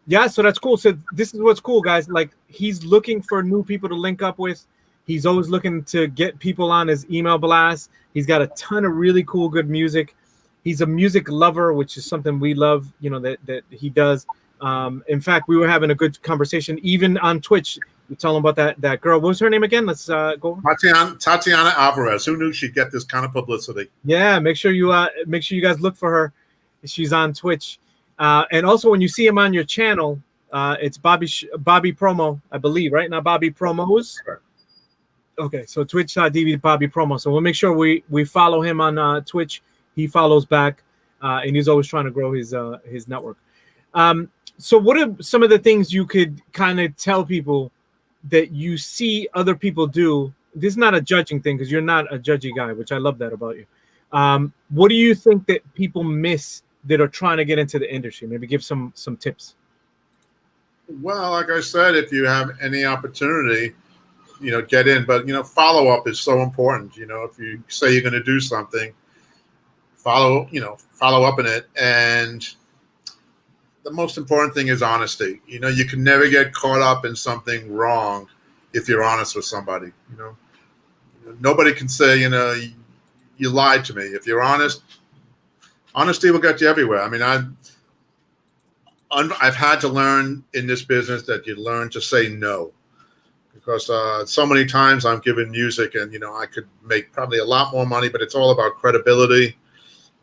Yeah, so that's cool. So this is what's cool, guys. Like, he's looking for new people to link up with. He's always looking to get people on his email blast. He's got a ton of really cool, good music. He's a music lover, which is something we love, that he does. In fact, we were having a good conversation, even on Twitch. You tell him about that girl. What was her name again? Let's go. Tatiana Alvarez. Who knew she'd get this kind of publicity? Yeah, make sure you guys look for her. She's on Twitch. And also, when you see him on your channel, it's Bobby Promo, I believe, right? Not Bobby Promos. Right. Okay, so Twitch.tv Bobby Promo. So we'll make sure we follow him on Twitch. He follows back, and he's always trying to grow his network. So what are some of the things you could kind of tell people that you see other people do? This is not a judging thing because you're not a judgy guy, which I love that about you. What do you think that people miss that are trying to get into the industry? Maybe give some tips. Well, like I said, if you have any opportunity, get in. But, follow up is so important. If you say you're going to do something, follow up in it. And the most important thing is honesty. You can never get caught up in something wrong if you're honest with somebody. Nobody can say, you lied to me. If you're honest, honesty will get you everywhere. I mean, I've had to learn in this business that you learn to say no, because so many times I'm given music and, I could make probably a lot more money, but it's all about credibility.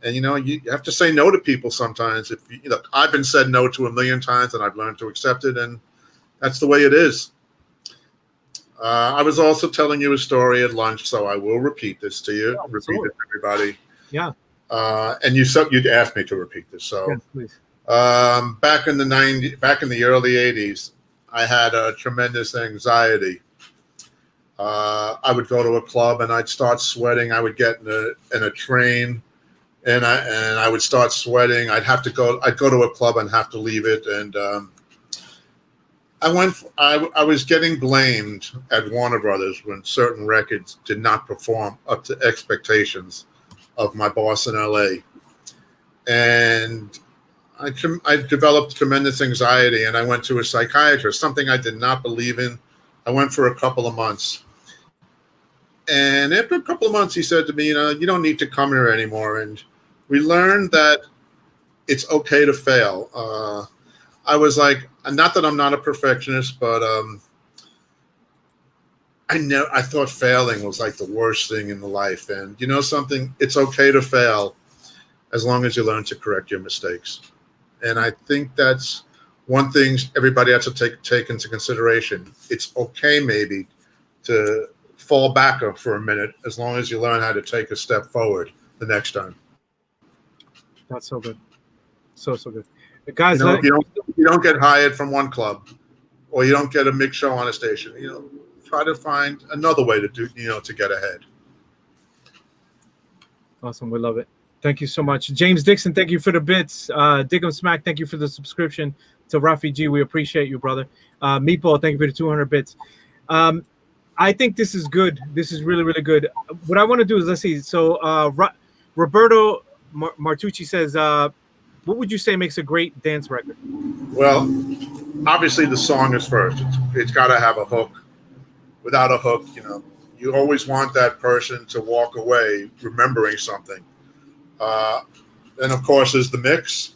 And, you have to say no to people sometimes. If I've been said no to a million times and I've learned to accept it. And that's the way it is. I was also telling you a story at lunch, so I will repeat this to you. Repeat it to everybody. Yeah. And you'd asked me to repeat this. So yes, please. Back in the early 80s, I had a tremendous anxiety. I would go to a club and I'd start sweating. I would get in a train and I would start sweating. I'd go to a club and have to leave it. And I was getting blamed at Warner Brothers when certain records did not perform up to expectations of my boss in LA. And I developed tremendous anxiety, and I went to a psychiatrist, something I did not believe in. I went for a couple of months. And after a couple of months, he said to me, you don't need to come here anymore. And we learned that it's okay to fail. I was like, not that I'm not a perfectionist, but I thought failing was like the worst thing in the life. And you know something? It's okay to fail as long as you learn to correct your mistakes. And I think that's one thing everybody has to take into consideration. It's okay maybe to fall back for a minute as long as you learn how to take a step forward the next time. That's so good. So good. Guys, if you don't get hired from one club, or you don't get a mix show on a station, try to find another way to do, to get ahead. Awesome. We love it. Thank you so much. James Dixon, thank you for the bits. Diggum Smack, thank you for the subscription. To Rafi G, we appreciate you, brother. Meatball, thank you for the 200 bits. I think this is good. This is really, really good. What I want to do is, let's see. So Roberto Martucci says, what would you say makes a great dance record? Well, obviously the song is first. It's got to have a hook. Without a hook, you always want that person to walk away remembering something. Then, of course, is the mix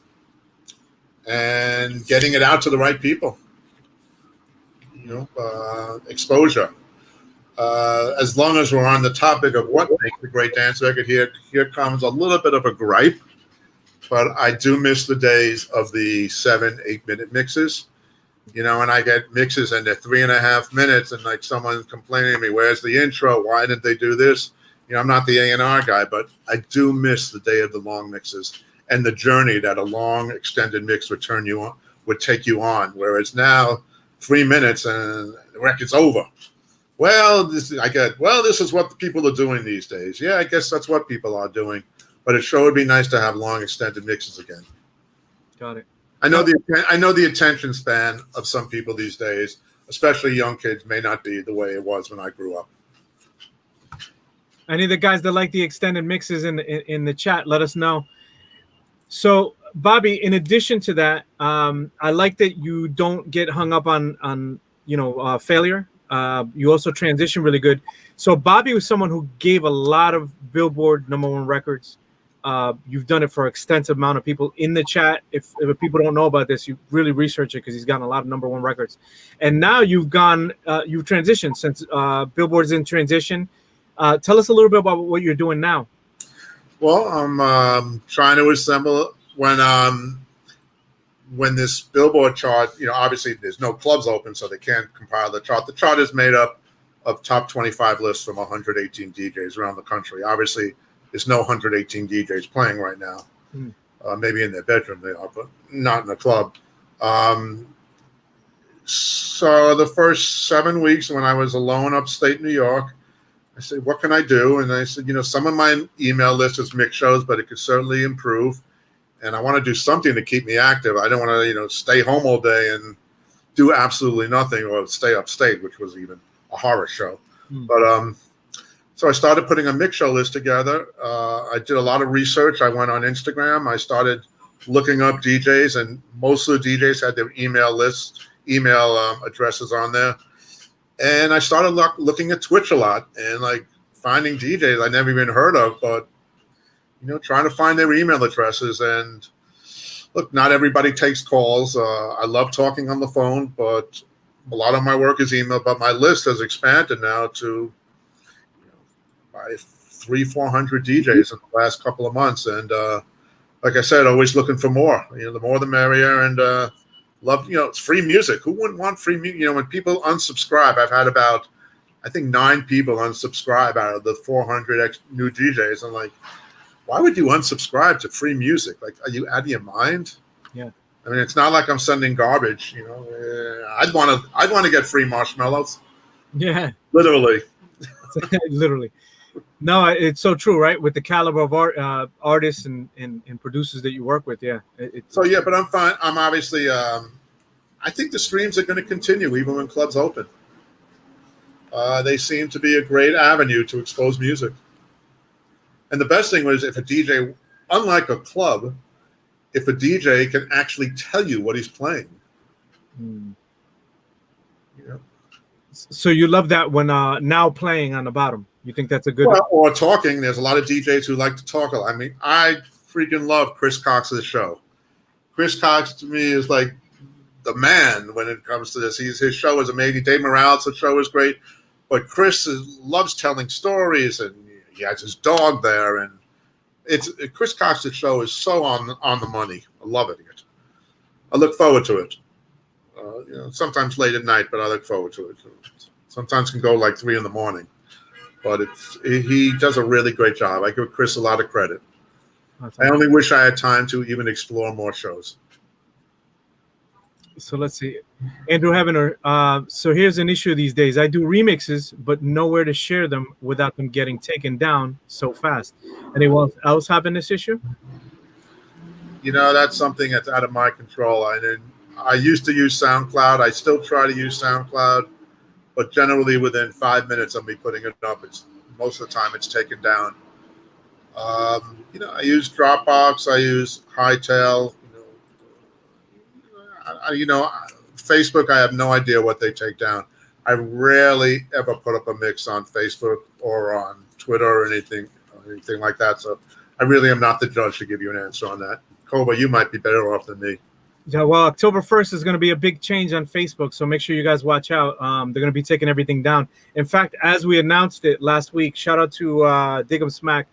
and getting it out to the right people. Exposure. As long as we're on the topic of what makes a great dance record, here comes a little bit of a gripe, but I do miss the days of the 7-8 minute mixes. And I get mixes and they're 3.5 minutes, and like someone's complaining to me, where's the intro? Why didn't they do this? I'm not the A&R guy, but I do miss the day of the long mixes and the journey that a long extended mix would take you on. Whereas now, 3 minutes and the record's over. Well, this is what the people are doing these days. Yeah, I guess that's what people are doing. But it sure would be nice to have long extended mixes again. Got it. I know the attention span of some people these days, especially young kids, may not be the way it was when I grew up. Any of the guys that like the extended mixes in the chat, let us know. So, Bobby, in addition to that, I like that you don't get hung up on failure. You also transition really good. So, Bobby was someone who gave a lot of Billboard #1 records. You've done it for an extensive amount of people in the chat. If people don't know about this, you really research it because he's gotten a lot of #1 records. And now you've transitioned since Billboard's in transition. Tell us a little bit about what you're doing now. Well, I'm trying to assemble when this Billboard chart, obviously there's no clubs open, so they can't compile the chart. The chart is made up of top 25 lists from 118 DJs around the country. Obviously, there's no 118 DJs playing right now. Maybe in their bedroom they are, but not in a club. So the first 7 weeks when I was alone upstate New York, I said, what can I do? And I said, some of my email list is mix shows, but it could certainly improve. And I want to do something to keep me active. I don't want to, stay home all day and do absolutely nothing, or stay upstate, which was even a horror show. But so I started putting a mix show list together. I did a lot of research. I went on Instagram. I started looking up DJs, and most of the DJs had their email addresses on there. And I started looking at Twitch a lot and like finding DJs I never even heard of, but trying to find their email addresses. And look, not everybody takes calls. I love talking on the phone, but a lot of my work is email. But my list has expanded now to by 300-400 DJs in the last couple of months. And like I said, always looking for more. The more the merrier. And love, it's free music. Who wouldn't want free music? When people unsubscribe, I've had about, I think 9 people unsubscribe out of the 400 new DJs. I'm like, why would you unsubscribe to free music? Like, are you out of your mind? Yeah. I mean, it's not like I'm sending garbage. I'd want to get free marshmallows. Yeah. Literally. Literally. No, it's so true, right? With the caliber of artists and producers that you work with, yeah. But I'm fine. I'm obviously, I think the streams are going to continue even when clubs open. They seem to be a great avenue to expose music. And the best thing was if a DJ, unlike a club, if a DJ can actually tell you what he's playing. Mm. You know? So you love that when now playing on the bottom. You think that's a good? Well, or talking. There's a lot of DJs who like to talk. I mean, I freaking love Chris Cox's show. Chris Cox to me is like the man when it comes to this. His show is amazing. Dave Morales' show is great, but Chris loves telling stories, and he has his dog there, and Chris Cox's show is so on the money. I love it. I look forward to it. Sometimes late at night, but I look forward to it. Sometimes can go like 3 a.m, but he does a really great job. I give Chris a lot of credit. I only wish I had time to even explore more shows. So let's see. Andrew Heavener. So here's an issue these days. I do remixes, but nowhere to share them without them getting taken down so fast. Anyone else having this issue? That's something that's out of my control. I used to use SoundCloud. I still try to use SoundCloud, but generally within 5 minutes of me putting it up, most of the time it's taken down. I use Dropbox. I use Hightail. Facebook, I have no idea what they take down. I rarely ever put up a mix on Facebook or on Twitter or anything like that. So I really am not the judge to give you an answer on that. Koba, you might be better off than me. Yeah, well, October 1st is going to be a big change on Facebook, so make sure you guys watch out. They're going to be taking everything down. In fact, as we announced it last week, shout out to Dig 'em Smack.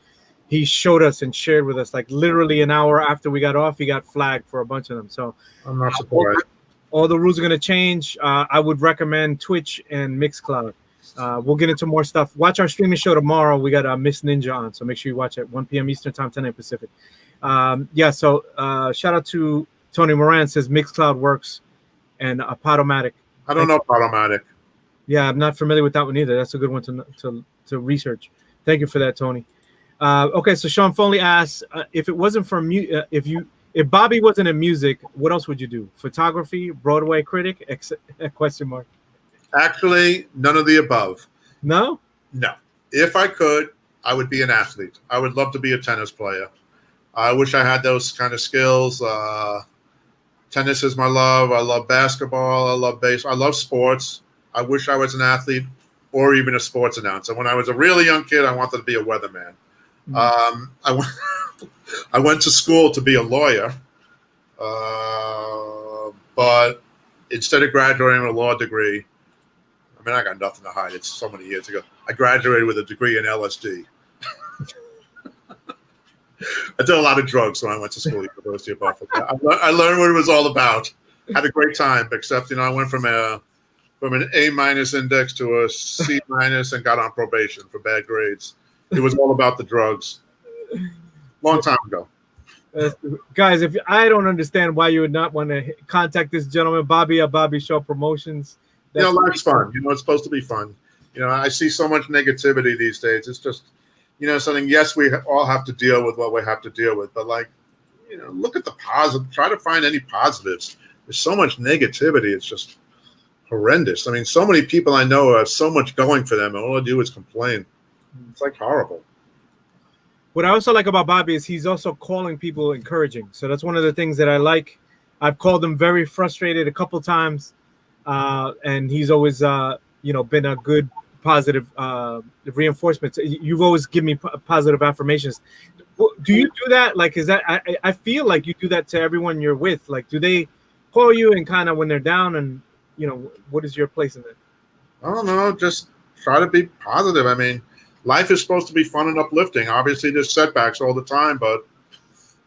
He showed us and shared with us, like literally an hour after we got off, he got flagged for a bunch of them. So I'm not surprised. All the rules are going to change. I would recommend Twitch and Mixcloud. We'll get into more stuff. Watch our streaming show tomorrow. We got Miss Ninja on, so make sure you watch at 1 p.m. Eastern Time, 10 a.m. Pacific. So shout out to Tony Moran, says Mixcloud works, and Podomatic. I don't know Podomatic. Yeah, I'm not familiar with that one either. That's a good one to research. Thank you for that, Tony. Okay, so Sean Foley asks, if it wasn't for if Bobby wasn't in music, what else would you do? Photography, Broadway critic? Question mark. Actually, none of the above. No? No. If I could, I would be an athlete. I would love to be a tennis player. I wish I had those kind of skills. Tennis is my love. I love basketball. I love baseball. I love sports. I wish I was an athlete or even a sports announcer. When I was a really young kid, I wanted to be a weatherman. I went to school to be a lawyer, but instead of graduating with a law degree, I got nothing to hide. It's so many years ago. I graduated with a degree in LSD. I did a lot of drugs when I went to school at the University of Buffalo. I learned what it was all about. Had a great time, except I went from an A- index to a C- and got on probation for bad grades. It was all about the drugs. Long time ago. Guys, if I don't understand why you would not want to contact this gentleman, Bobby at Bobby Show Promotions. Life's fun. It's supposed to be fun. I see so much negativity these days. It's just, something. Yes, we all have to deal with what we have to deal with, but look at the positive. Try to find any positives. There's so much negativity. It's just horrendous. So many people I know have so much going for them, and all they do is complain. It's like horrible. What I also like about Bobby is he's also calling people encouraging. So that's one of the things that I like. I've called him very frustrated a couple times, and he's always, been a good, positive reinforcement. You've always given me positive affirmations. Do you do that? Like, is that? I feel like you do that to everyone you're with. Like, do they call you and kind of when they're down, and what is your place in that? I don't know. Just try to be positive. Life is supposed to be fun and uplifting. Obviously, there's setbacks all the time, but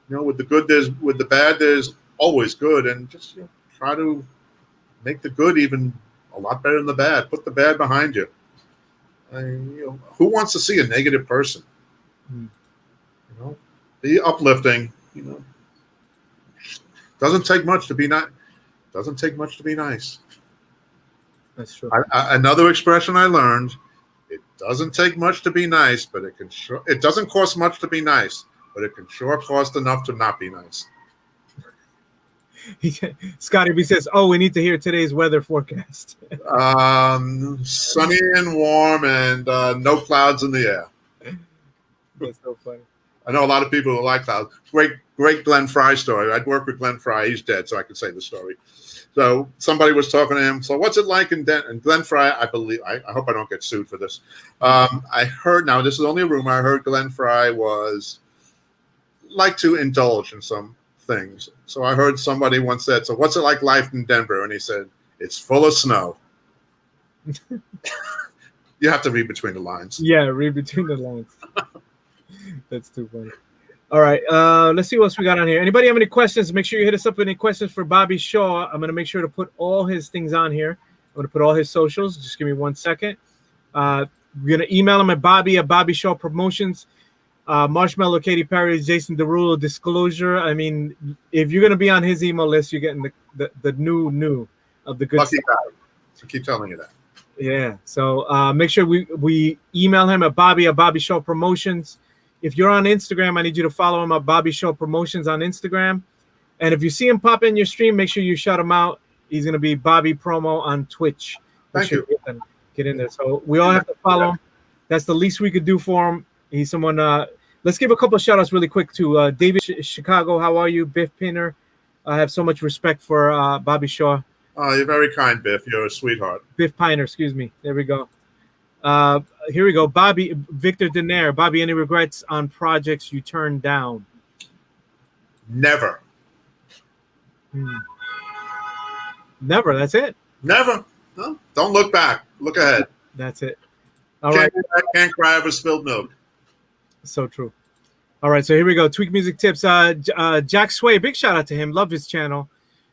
with the good, with the bad, there's always good, and just try to make the good even a lot better than the bad. Put the bad behind you. Who wants to see a negative person? Be uplifting. Doesn't take much to be not. Doesn't take much to be nice. That's true. Another expression I learned. It doesn't take much to be nice, but it can. It doesn't cost much to be nice, but it can sure cost enough to not be nice. Scotty B says, "Oh, we need to hear today's weather forecast." Sunny and warm, and no clouds in the air. That's so funny. I know a lot of people who like that. Great Glenn Fry story. I'd worked with Glenn Fry. He's dead, so I can say the story. So somebody was talking to him. So what's it like in Denver? And Glenn Fry, I believe, I hope I don't get sued for this. I heard, now this is only a rumor, I heard Glenn Fry was like to indulge in some things. So I heard somebody once said, so what's it like life in Denver? And he said, it's full of snow. You have to read between the lines. Yeah, read between the lines. That's too funny. All right, let's see what else we got on here. Anybody have any questions? Make sure you hit us up with any questions for Bobby Shaw. I'm going to make sure to put all his things on here. I'm going to put all his socials. Just give me 1 second. We're going to email him at Bobby Shaw Promotions. Marshmallow, Katy Perry, Jason Derulo, Disclosure. I mean, if you're going to be on his email list, you're getting the new of the good Lucky stuff. guy. So keep telling you that. Yeah. So make sure we email him at Bobby Shaw Promotions. If you're on Instagram, I need you to follow him at Bobby Shaw Promotions on Instagram. And if you see him pop in your stream, make sure you shout him out. He's going to be Bobby Promo on Twitch. Thank you. Get in there. So we all have to follow him. That's the least we could do for him. He's someone. Let's give a couple of shout outs really quick to David Chicago. How are you? Biff Pinner. I have so much respect for Bobby Shaw. Oh, you're very kind, Biff. You're a sweetheart. Biff Piner, excuse me. There we go. Here we go. Bobby, Victor Denaire. Bobby, any regrets on projects you turned down? Never. Never. That's it. Never. No, don't look back. Look ahead. That's it. All right. Can't cry over spilled milk. So true. All right. So here we go. Tweak Music Tips. Jack Sway. Big shout out to him. Love his channel.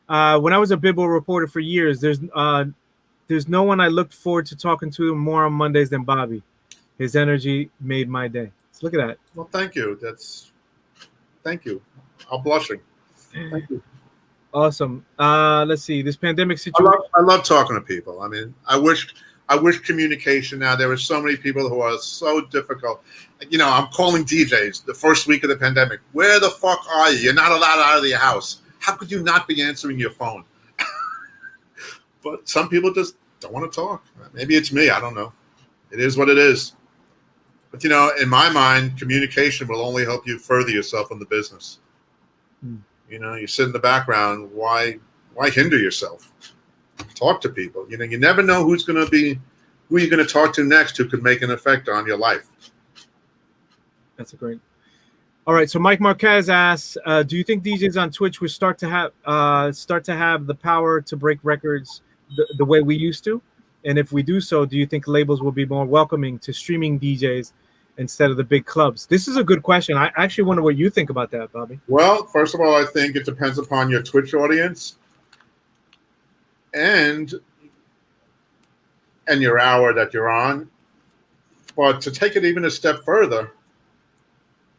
When I was a Bibble reporter for years, there's no one I looked forward to talking to more on Mondays than Bobby. His energy made my day. So look at that. Well, thank you. Thank you. I'm blushing. Thank you. Awesome. Let's see. This pandemic situation. I love talking to people. I mean, I wish communication now. There were so many people who are so difficult. You know, I'm calling DJs the first week of the pandemic. Where the fuck are you? You're not allowed out of your house. How could you not be answering your phone? But some people just don't want to talk. Maybe it's me. I don't know. It is what it is. But, you know, in my mind, communication will only help you further yourself in the business. You know, you sit in the background. Why hinder yourself? Talk to people. You know, you never know who you're going to talk to next who could make an effect on your life. That's a great. All right. So Mike Marquez asks, do you think DJs on Twitch will start to have the power to break records the way we used to? And if we do so, do you think labels will be more welcoming to streaming DJs instead of the big clubs? This is a good question. I actually wonder what you think about that, Bobby. Well, first of all, I think it depends upon your Twitch audience and your hour that you're on. But to take it even a step further,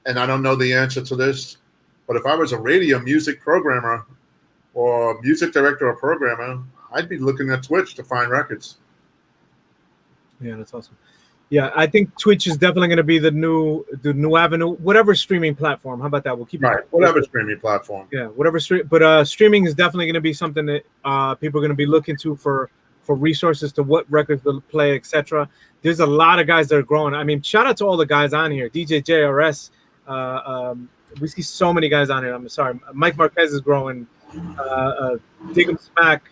and I don't know the answer to this, but if I was a radio music programmer or music director or programmer, I'd be looking at Twitch to find records. Yeah, that's awesome. Yeah, I think Twitch is definitely going to be the new avenue, whatever streaming platform. How about that? We'll keep right. Whatever streaming platform. Yeah, whatever but streaming is definitely going to be something that people are going to be looking to for resources to what records to play, etc. There's a lot of guys that are growing. I mean, shout out to all the guys on here. DJ JRS. We see so many guys on here. I'm sorry. Mike Marquez is growing. Dig'em Smack.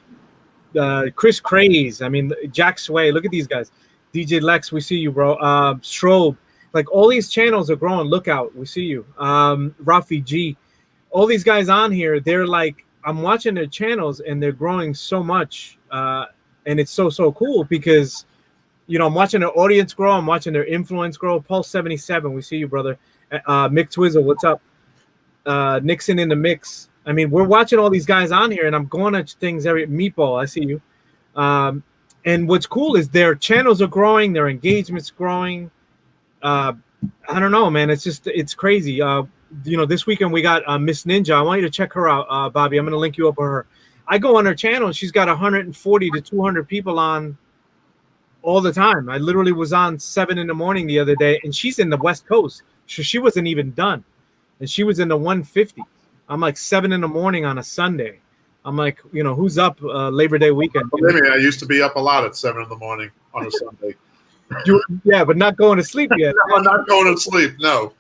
Chris Craze. I mean, Jack Sway. Look at these guys. DJ Lex, we see you, bro. Strobe, like all these channels are growing. Lookout, we see you. Rafi G, all these guys on here, they're like, I'm watching their channels and they're growing so much. And it's so cool because, you know, I'm watching their audience grow. I'm watching their influence grow. Pulse 77, we see you, brother. Mick Twizzle, what's up? Nixon in the mix. I mean, we're watching all these guys on here and I'm going at things every Meatball, I see you. And what's cool is their channels are growing, their engagement's growing. I don't know, man. It's crazy. You know, this weekend we got Miss Ninja. I want you to check her out, Bobby. I'm going to link you up with her. I go on her channel and she's got 140 to 200 people on all the time. I literally was on 7 in the morning the other day and she's in the West Coast. So she wasn't even done. And she was in the 150. I'm like 7 in the morning on a Sunday. I'm like, you know, who's up Labor Day weekend? Believe me, I used to be up a lot at 7 in the morning on a Sunday. Yeah, but not going to sleep yet. No, I'm not going to sleep. No.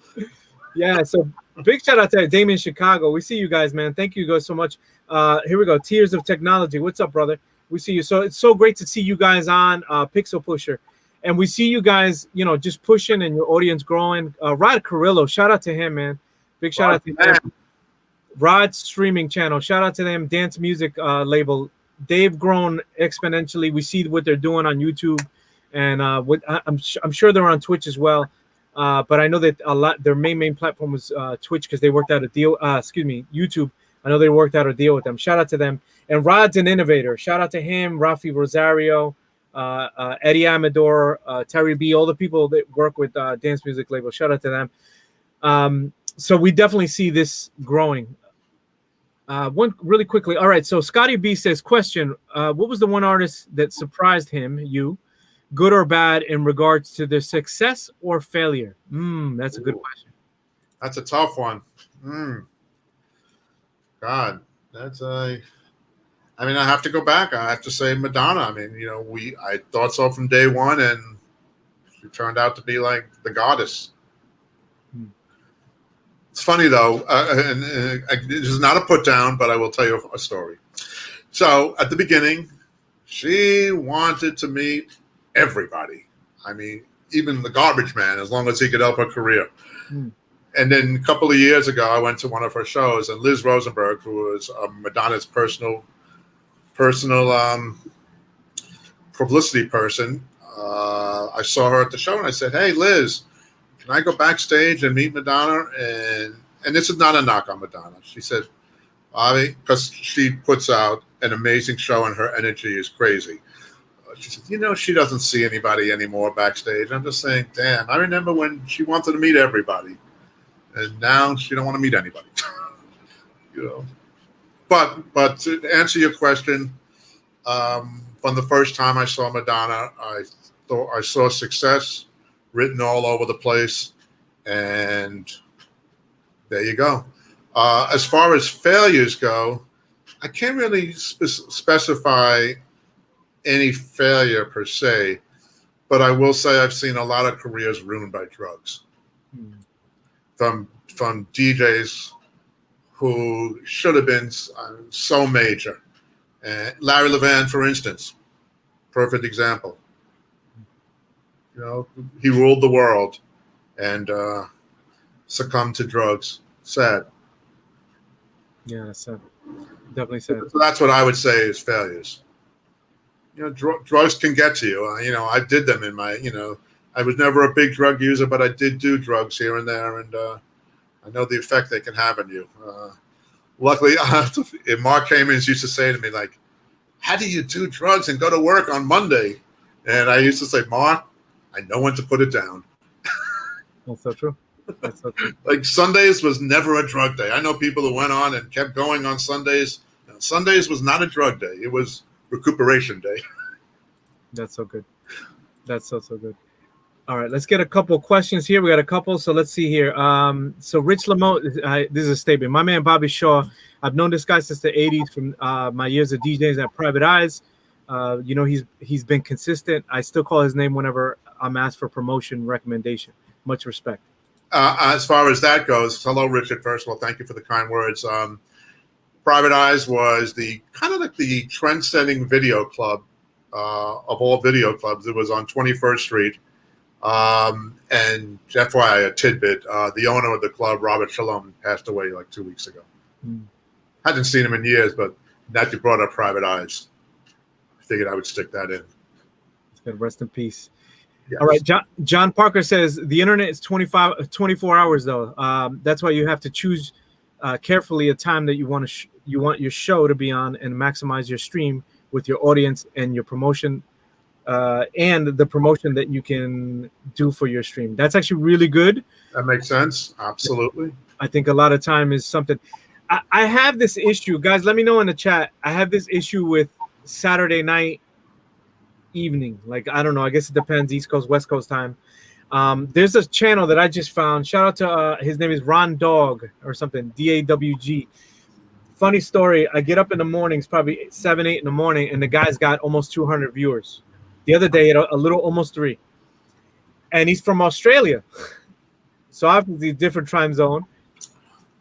Yeah, so big shout out to Damien Chicago. We see you guys, man. Thank you guys so much. Here we go. Tears of Technology. What's up, brother? We see you. So it's so great to see you guys on Pixel Pusher. And we see you guys, just pushing and your audience growing. Rod Carrillo, shout out to him, man. Big shout out to him. Rod's streaming channel. Shout out to them. Dance music label. They've grown exponentially. We see what they're doing on YouTube, and I'm sure they're on Twitch as well. But I know that a lot their main platform was Twitch because they worked out a deal. YouTube. I know they worked out a deal with them. Shout out to them. And Rod's an innovator. Shout out to him, Rafi Rosario, Eddie Amador, Terry B, all the people that work with dance music label. Shout out to them. So we definitely see this growing. One really quickly. All right. So Scotty B says, question, what was the one artist that surprised you, good or bad, in regards to their success or failure? That's a good question. That's a tough one. God, I have to go back. I have to say Madonna. I thought so from day one, and she turned out to be like the goddess. It's funny though, and this is not a put down, but I will tell you a story. So at the beginning, she wanted to meet everybody. Even the garbage man, as long as he could help her career. And then a couple of years ago, I went to one of her shows, and Liz Rosenberg, who was Madonna's personal publicity person, I saw her at the show, and I said, "Hey, Liz, can I go backstage and meet Madonna?" And this is not a knock on Madonna. She said, "Bobby," because she puts out an amazing show, and her energy is crazy. She said, she doesn't see anybody anymore backstage. I'm just saying, damn, I remember when she wanted to meet everybody. And now she don't want to meet anybody. But to answer your question, from the first time I saw Madonna, I thought I saw success written all over the place, and there you go. As far as failures go, I can't really specify any failure per se, but I will say I've seen a lot of careers ruined by drugs. From DJs who should have been so major. Larry Levan, for instance, perfect example. He ruled the world and succumbed to drugs. Sad. Yeah, sad. Definitely sad. So that's what I would say is failures. Drugs can get to you. I did them in my, I was never a big drug user, but I did do drugs here and there, and I know the effect they can have on you. Luckily, Mark Kamens used to say to me, like, "How do you do drugs and go to work on Monday?" And I used to say, "Mark, I know when to put it down." That's so true. That's so true. Like Sundays was never a drug day. I know people who went on and kept going on Sundays. Sundays was not a drug day. It was recuperation day. That's so good. That's so good. All right, let's get a couple questions here. We got a couple, so let's see here. So Rich Lamont, this is a statement. My man Bobby Shaw, I've known this guy since the 80s from my years of DJs at Private Eyes. He's been consistent. I still call his name whenever I'm asked for promotion recommendation. Much respect. As far as that goes, hello, Richard. First of all, thank you for the kind words. Private Eyes was the kind of like the trend-setting video club of all video clubs. It was on 21st Street. And FYI, a tidbit, the owner of the club, Robert Shalom, passed away like 2 weeks ago. Hadn't seen him in years, but now you brought up Private Eyes, I figured I would stick that in. It's good. Rest in peace. Yes. All right. John Parker says the internet is 24 hours though. That's why you have to choose carefully a time that you want your show to be on and maximize your stream with your audience and your promotion and the promotion that you can do for your stream. That's actually really good. That makes sense. Absolutely. I think a lot of time is something. I have this issue, guys. Let me know in the chat. I have this issue with Saturday night evening. Like, I don't know. I guess it depends. East Coast, West Coast time. There's a channel that I just found. Shout out to his name is Ron Dog or something. DAWG. Funny story. I get up in the mornings, probably 7, 8 in the morning, and the guy's got almost 200 viewers. The other day, a little almost 3. And he's from Australia. So obviously different time zone.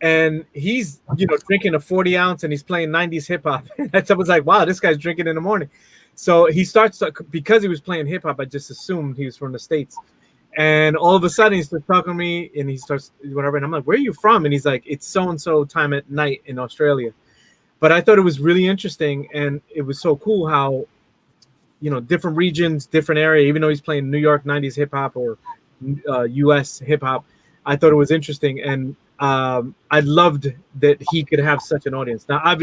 And he's, drinking a 40 ounce and he's playing 90s hip hop. And someone's like, wow, this guy's drinking in the morning. So he starts because he was playing hip hop, I just assumed he was from the States. And all of a sudden he starts talking to me and he starts whatever. And I'm like, where are you from? And he's like, it's so-and-so time at night in Australia. But I thought it was really interesting. And it was so cool how, different regions, different area, even though he's playing New York 90s hip hop or US hip hop, I thought it was interesting. And I loved that he could have such an audience. Now,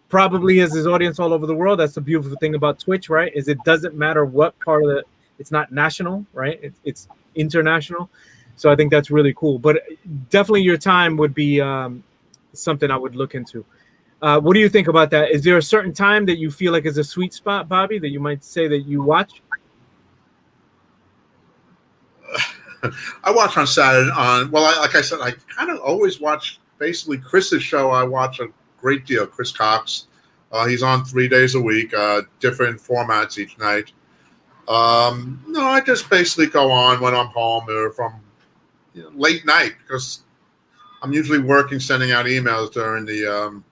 probably has his audience all over the world. That's the beautiful thing about Twitch, right? Is it doesn't matter what part of it's not national, right? It's international. So I think that's really cool. But definitely your time would be something I would look into. What do you think about that? Is there a certain time that you feel like is a sweet spot, Bobby, that you might say that you watch? I watch on Saturday like I said, I kind of always watch basically Chris's show. I watch a great deal. Chris Cox. He's on 3 days a week, different formats each night. No, I just basically go on when I'm home or from late night because I'm usually working, sending out emails during the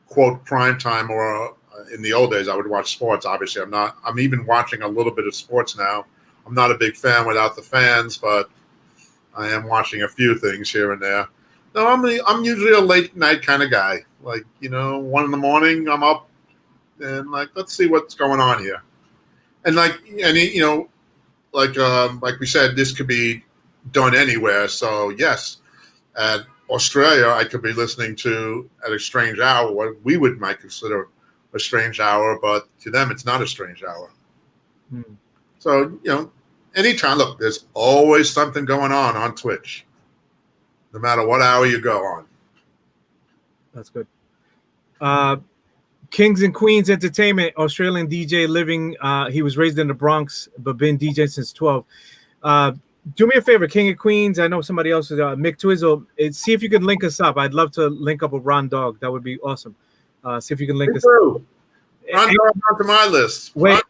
quote prime time, or in the old days I would watch sports. Obviously, I'm even watching a little bit of sports now. I'm not a big fan without the fans, but I am watching a few things here and there. No, I'm usually a late night kind of guy. Like 1 in the morning, I'm up and like, let's see what's going on here. And like we said, this could be done anywhere. So yes, at Australia, I could be listening to at a strange hour, what we might consider a strange hour, but to them, it's not a strange hour. Hmm. So anytime, look, there's always something going on Twitch, no matter what hour you go on. That's good. Kings and Queens Entertainment, Australian DJ living. He was raised in the Bronx, but been DJing since 12. Do me a favor, King of Queens. I know somebody else is Mick Twizzle. See if you can link us up. I'd love to link up with Ron Dog. That would be awesome. See if you can link us up. Ron Dog onto my list. Wait,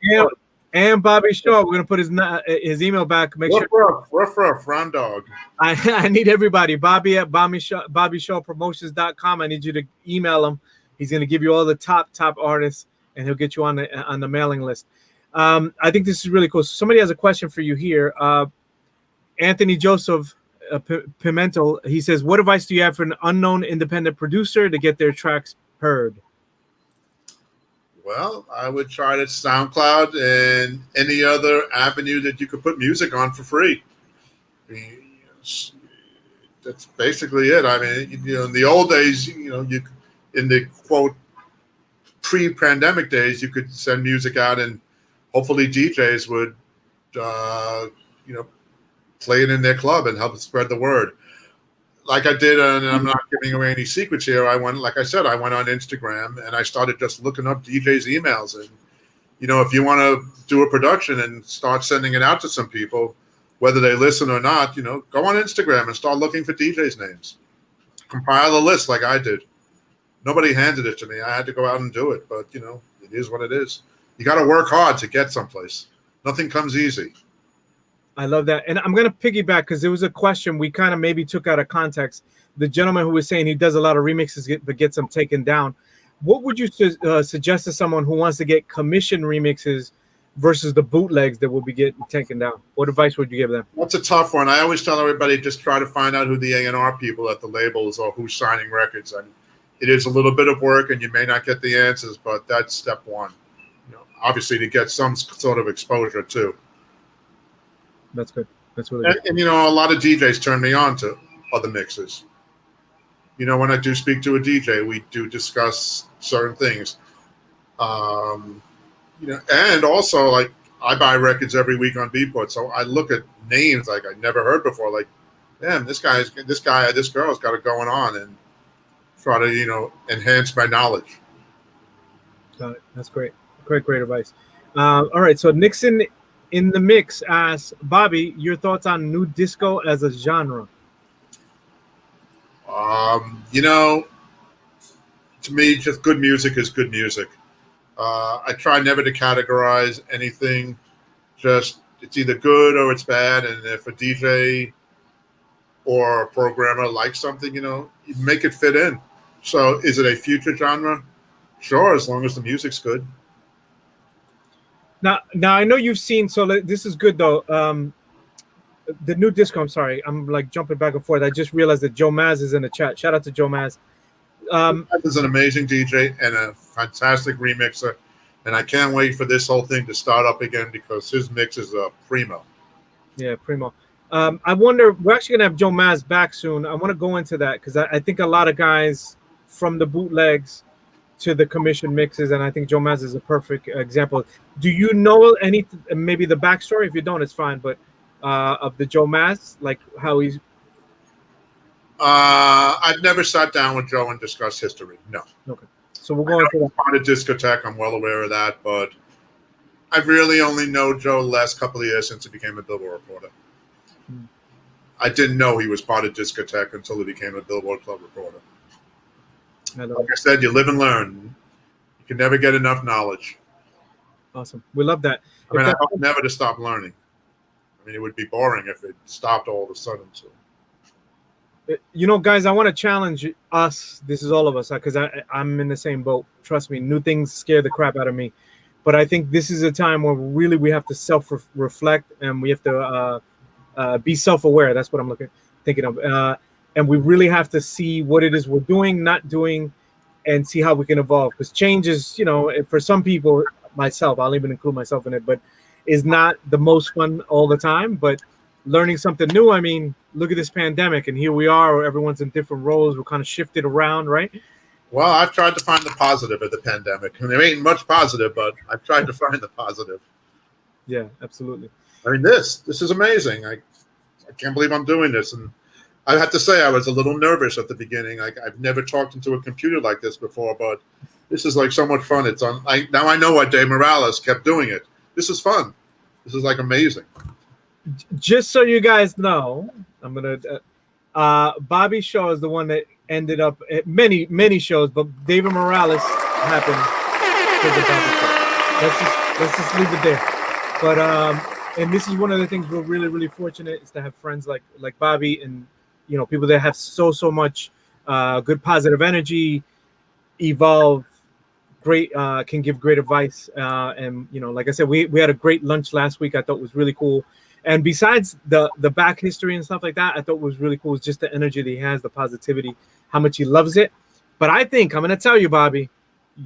and Bobby Shaw. We're gonna put his email back. Make sure. Rough, Ron Dog. I need everybody. Bobby at BobbyShawPromotions.com. I need you to email him. He's gonna give you all the top artists, and he'll get you on the mailing list. I think this is really cool. So somebody has a question for you here. Anthony Joseph Pimentel. He says, "What advice do you have for an unknown independent producer to get their tracks heard?" Well, I would try to SoundCloud and any other avenue that you could put music on for free. I mean, that's basically it. I mean, in the old days, you in the quote pre-pandemic days, you could send music out, and hopefully DJs would, play it in their club and help spread the word. Like I did, and I'm not giving away any secrets here. I went on Instagram and I started just looking up DJs' emails. And, if you want to do a production and start sending it out to some people, whether they listen or not, go on Instagram and start looking for DJs' names. Compile a list like I did. Nobody handed it to me. I had to go out and do it. But, it is what it is. You got to work hard to get someplace. Nothing comes easy. I love that. And I'm going to piggyback because there was a question we kind of maybe took out of context. The gentleman who was saying he does a lot of remixes but gets them taken down. What would you suggest to someone who wants to get commission remixes versus the bootlegs that will be getting taken down? What advice would you give them? That's a tough one. I always tell everybody just try to find out who the A&R people at the labels or who's signing records. And it is a little bit of work and you may not get the answers, but that's step one. Obviously to get some sort of exposure too. That's good. That's really good. And a lot of DJs turn me on to other mixes. When I do speak to a DJ, we do discuss certain things. And also like I buy records every week on Beatport, so I look at names like I never heard before. Like, damn, this girl's got it going on, and try to enhance my knowledge. Got it. That's great. Great advice. All right, so Nixon in the Mix asks, Bobby, your thoughts on new disco as a genre? To me, just good music is good music. I try never to categorize anything. Just it's either good or it's bad. And if a DJ or a programmer likes something, you make it fit in. So is it a future genre? Sure, as long as the music's good. Now I know you've seen. So this is good though. The new disco. I'm sorry, I'm like jumping back and forth. I just realized that Joe Maz is in the chat. Shout out to Joe Maz. He's an amazing DJ and a fantastic remixer, and I can't wait for this whole thing to start up again because his mix is primo. Yeah, primo. I wonder. We're actually gonna have Joe Maz back soon. I want to go into that because I think a lot of guys from the bootlegs to the commission mixes, and I think Joe Maz is a perfect example. Do you know any, maybe the backstory? If you don't, it's fine. But of the Joe Maz, like how he's. I've never sat down with Joe and discussed history. No. Okay. So we'll go into that. Part of discotheque, I'm well aware of that, but I really only know Joe the last couple of years since he became a Billboard reporter. I didn't know he was part of discotheque until he became a Billboard Club reporter. Like I said, you live and learn. You can never get enough knowledge. Awesome. We love that. I mean, I hope never to stop learning. I mean, it would be boring if it stopped all of a sudden. So. Guys, I want to challenge us. This is all of us because I'm in the same boat. Trust me, new things scare the crap out of me. But I think this is a time where really we have to self-reflect and we have to be self-aware. That's what I'm thinking of. And we really have to see what it is we're doing, not doing, and see how we can evolve. Because change is, for some people, myself, I'll even include myself in it, but is not the most fun all the time. But learning something new, I mean, look at this pandemic, and here we are. Everyone's in different roles. We're kind of shifted around, right? Well, I've tried to find the positive of the pandemic. And there ain't much positive, but I've tried to find the positive. Yeah, absolutely. I mean, this is amazing. I can't believe I'm doing this. And I have to say I was a little nervous at the beginning. I've never talked into a computer like this before, but this is like so much fun. It's on. Now I know why Dave Morales kept doing it. This is fun. This is like amazing. Just so you guys know, I'm gonna. Bobby's show is the one that ended up at many shows, but David Morales happened to the Bobby show. Let's just leave it there. But and this is one of the things we're really fortunate is to have friends like Bobby and people that have so much good positive energy, evolve, great can give great advice, and like I said, we had a great lunch last week. I thought was really cool. And besides the back history and stuff like that, I thought was really cool is just the energy that he has, the positivity, how much he loves it. But I think I'm going to tell you, Bobby,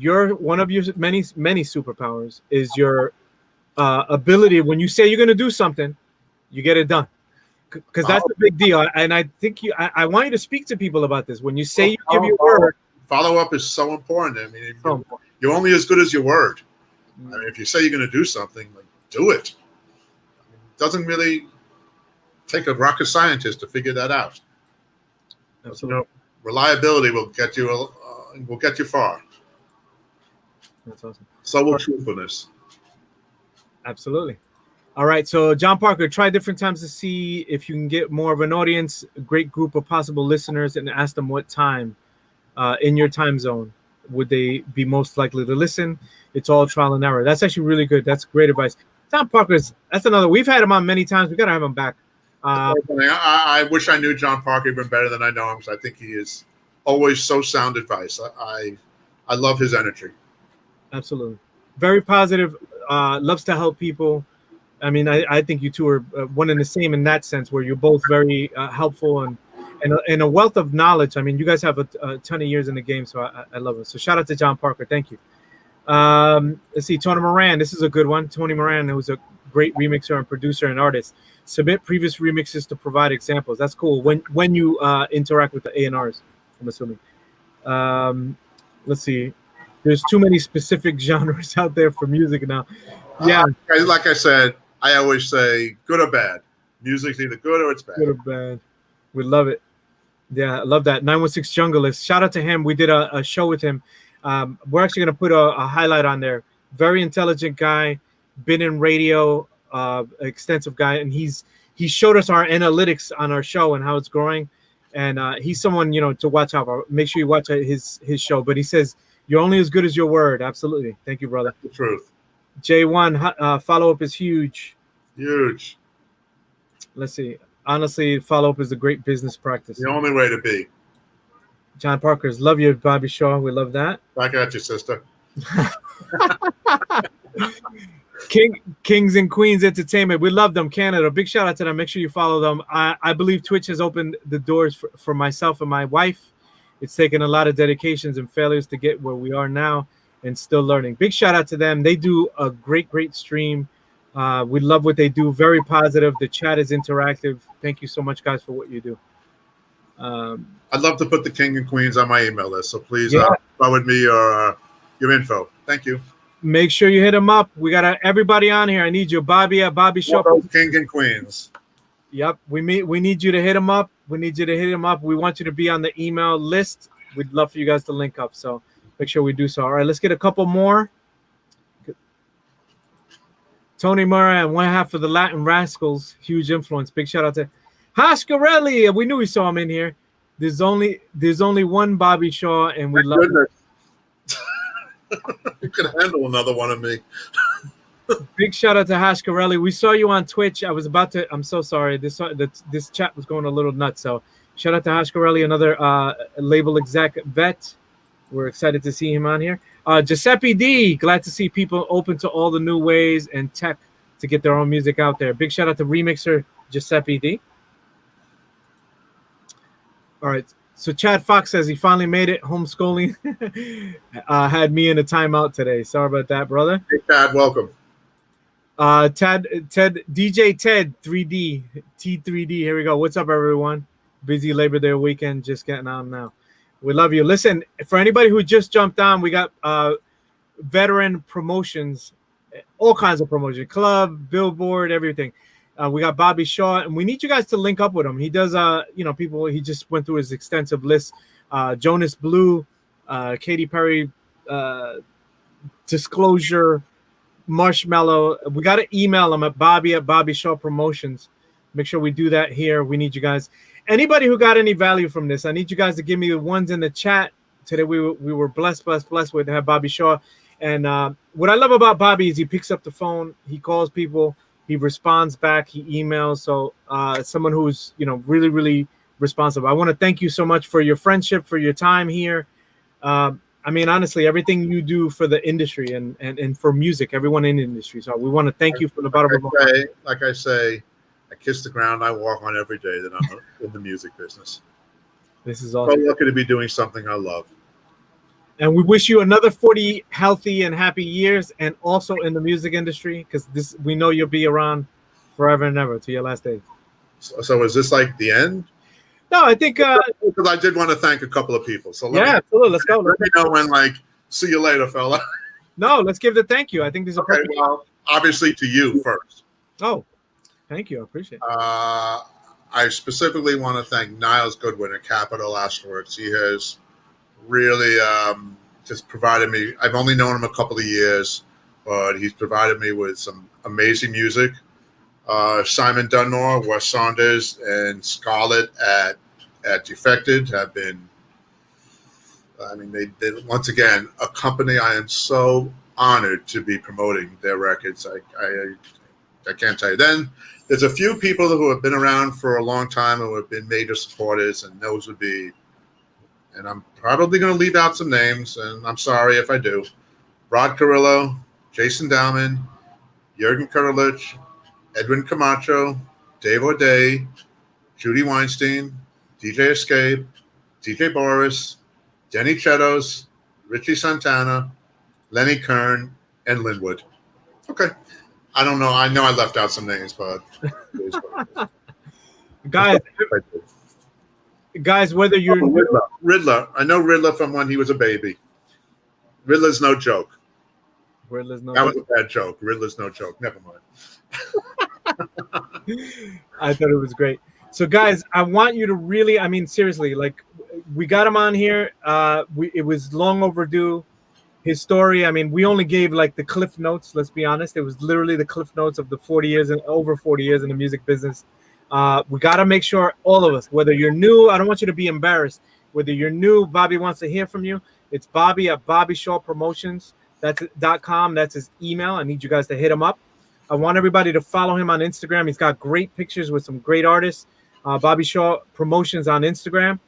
one of your many superpowers is your ability. When you say you're going to do something, you get it done. Because that's the big deal. And I think I want you to speak to people about this. When you say you give your word. Follow-up is so important. I mean, you're only as good as your word. I mean, if you say you're going to do something, do it. It doesn't really take a rocket scientist to figure that out. Absolutely. Reliability will get you far. That's awesome. So will truthfulness. Absolutely. All right, so John Parker, try different times to see if you can get more of an audience, a great group of possible listeners, and ask them what time in your time zone would they be most likely to listen. It's all trial and error. That's actually really good. That's great advice. John Parker's, that's another. We've had him on many times. We got to have him back. I wish I knew John Parker even better than I know him because I think he is always so sound advice. I love his energy. Absolutely. Very positive. Loves to help people. I mean, I think you two are one and the same in that sense, where you're both very helpful and a wealth of knowledge. I mean, you guys have a ton of years in the game, so I love it. So shout out to John Parker. Thank you. Let's see, Tony Moran. This is a good one. Tony Moran, who's a great remixer and producer and artist. Submit previous remixes to provide examples. That's cool. When you interact with the A&Rs, I'm assuming. Let's see. There's too many specific genres out there for music now. Yeah. Like I said, I always say good or bad. Music's either good or it's bad. Good or bad. We love it. Yeah, I love that. 916 Junglist. Shout out to him. We did a show with him. We're actually going to put a highlight on there. Very intelligent guy, been in radio, extensive guy, and he showed us our analytics on our show and how it's growing. And he's someone to watch out for. Make sure you watch his show. But he says you're only as good as your word. Absolutely. Thank you, brother. That's the truth. J1 follow up is huge. Huge. Let's see. honestly, follow-up is a great business practice. The only way to be. John Parker's love you, Bobby Shaw. We love that. Back at you, sister. Kings and Queens Entertainment. We love them, Canada. Big shout out to them. Make sure you follow them. I believe Twitch has opened the doors for myself and my wife. It's taken a lot of dedications and failures to get where we are now and still learning. Big shout out to them. They do a great stream. We love what they do. Very positive. The chat is interactive. Thank you so much, guys, for what you do. I'd love to put the King and Queens on my email list, so please forward me your info. Thank you. Make sure you hit them up. We got everybody on here. I need you, Bobby at Bobby Show. King and Queens. Yep, we need you to hit them up. We need you to hit them up. We want you to be on the email list. We'd love for you guys to link up. So make sure we do so. All right, let's get a couple more. Tony Moran, one half of the Latin Rascals, huge influence. Big shout out to Hascarelli. We knew we saw him in here. There's only one Bobby Shaw, and we love him. You can handle another one of me. Big shout out to Hascarelli. We saw you on Twitch. I'm so sorry. This chat was going a little nuts. So shout out to Hascarelli, another label exec vet. We're excited to see him on here. Giuseppe D, glad to see people open to all the new ways and tech to get their own music out there. Big shout out to remixer Giuseppe D. All right. So Chad Fox says he finally made it. Homeschooling had me in a timeout today. Sorry about that, brother. Hey, Chad, welcome. Ted, DJ Ted 3D, T3D. Here we go. What's up, everyone? Busy Labor Day weekend, just getting on now. We love you. Listen, for anybody who just jumped on, we got veteran promotions, all kinds of promotion, club, billboard, everything. We got Bobby Shaw, and we need you guys to link up with him. He does, people. He just went through his extensive list. Jonas Blue, Katy Perry, Disclosure, Marshmallow. We got to email him at Bobby Shaw Promotions. Make sure we do that here. We need you guys. Anybody who got any value from this, I need you guys to give me the ones in the chat. Today we were blessed with to have Bobby Shaw. And what I love about Bobby is he picks up the phone, he calls people, he responds back, he emails. So someone who's really, really responsive. I want to thank you so much for your friendship, for your time here. I mean, honestly, everything you do for the industry and for music, everyone in the industry. So we want to thank you from the bottom of our heart. Like I say, I kiss the ground I walk on every day that I'm in the music business. This is awesome. I'm lucky to be doing something I love. And we wish you another 40 healthy and happy years, and also in the music industry, because we know you'll be around forever and ever to your last day. So is this like the end? No, I think because I did want to thank a couple of people. So absolutely. Let's go. Let me know when, see you later, fella. No, let's give the thank you. I think this is okay. Well, obviously to you first. Oh, thank you. I appreciate it. I specifically want to thank Niles Goodwin at Capital Ashworks. He has really just provided me. I've only known him a couple of years, but he's provided me with some amazing music. Simon Dunmore, Wes Saunders, and Scarlett at Defected have been. I mean, they once again a company. I am so honored to be promoting their records. I can't tell you. Then there's a few people who have been around for a long time and who have been major supporters, and those would be. And I'm probably going to leave out some names, and I'm sorry if I do. Rod Carrillo, Jason Dowman, Jürgen Kurlich, Edwin Camacho, Dave O'Day, Judy Weinstein, DJ Escape, DJ Boris, Denny Chetos, Richie Santana, Lenny Kern, and Linwood. Okay. I don't know. I know I left out some names, but guys, whether you're Riddler. I know Riddler from when he was a baby. Riddler's no joke. That was a bad joke. Riddler's no joke. Never mind. I thought it was great. So, guys, I want you to really, I mean, seriously, we got him on here. It was long overdue. His story, I mean, we only gave the cliff notes. Let's be honest. It was literally the cliff notes of the 40 years and over 40 years in the music business. We got to make sure all of us, whether you're new, I don't want you to be embarrassed. Whether you're new, Bobby wants to hear from you. It's Bobby at Bobby Shaw Promotions. That's .com. That's his email. I need you guys to hit him up. I want everybody to follow him on Instagram. He's got great pictures with some great artists. Bobby Shaw Promotions on Instagram.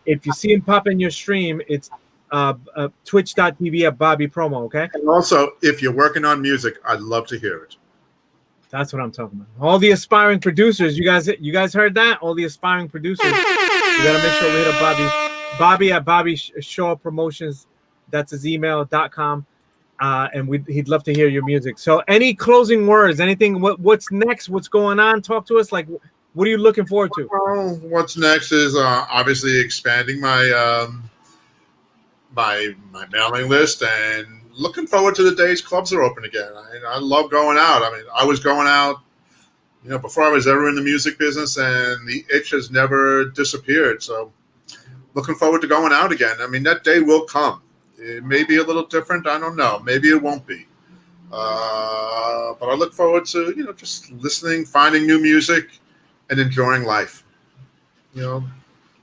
If you see him pop in your stream, it's twitch.tv at Bobby Promo, okay? And also, if you're working on music, I'd love to hear it. That's what I'm talking about. All the aspiring producers, you guys heard that? All the aspiring producers, you gotta make sure we hit up Bobby at Bobby Shaw Promotions. That's his email.com. And he'd love to hear your music. So any closing words, anything, what's next? What's going on? Talk to us. Like, what are you looking forward to? Well, what's next is obviously expanding my my mailing list and looking forward to the days clubs are open again. I love going out. I mean, I was going out, before I was ever in the music business, and the itch has never disappeared. So looking forward to going out again. I mean, that day will come. It may be a little different. I don't know. Maybe it won't be. But I look forward to, just listening, finding new music, and enjoying life.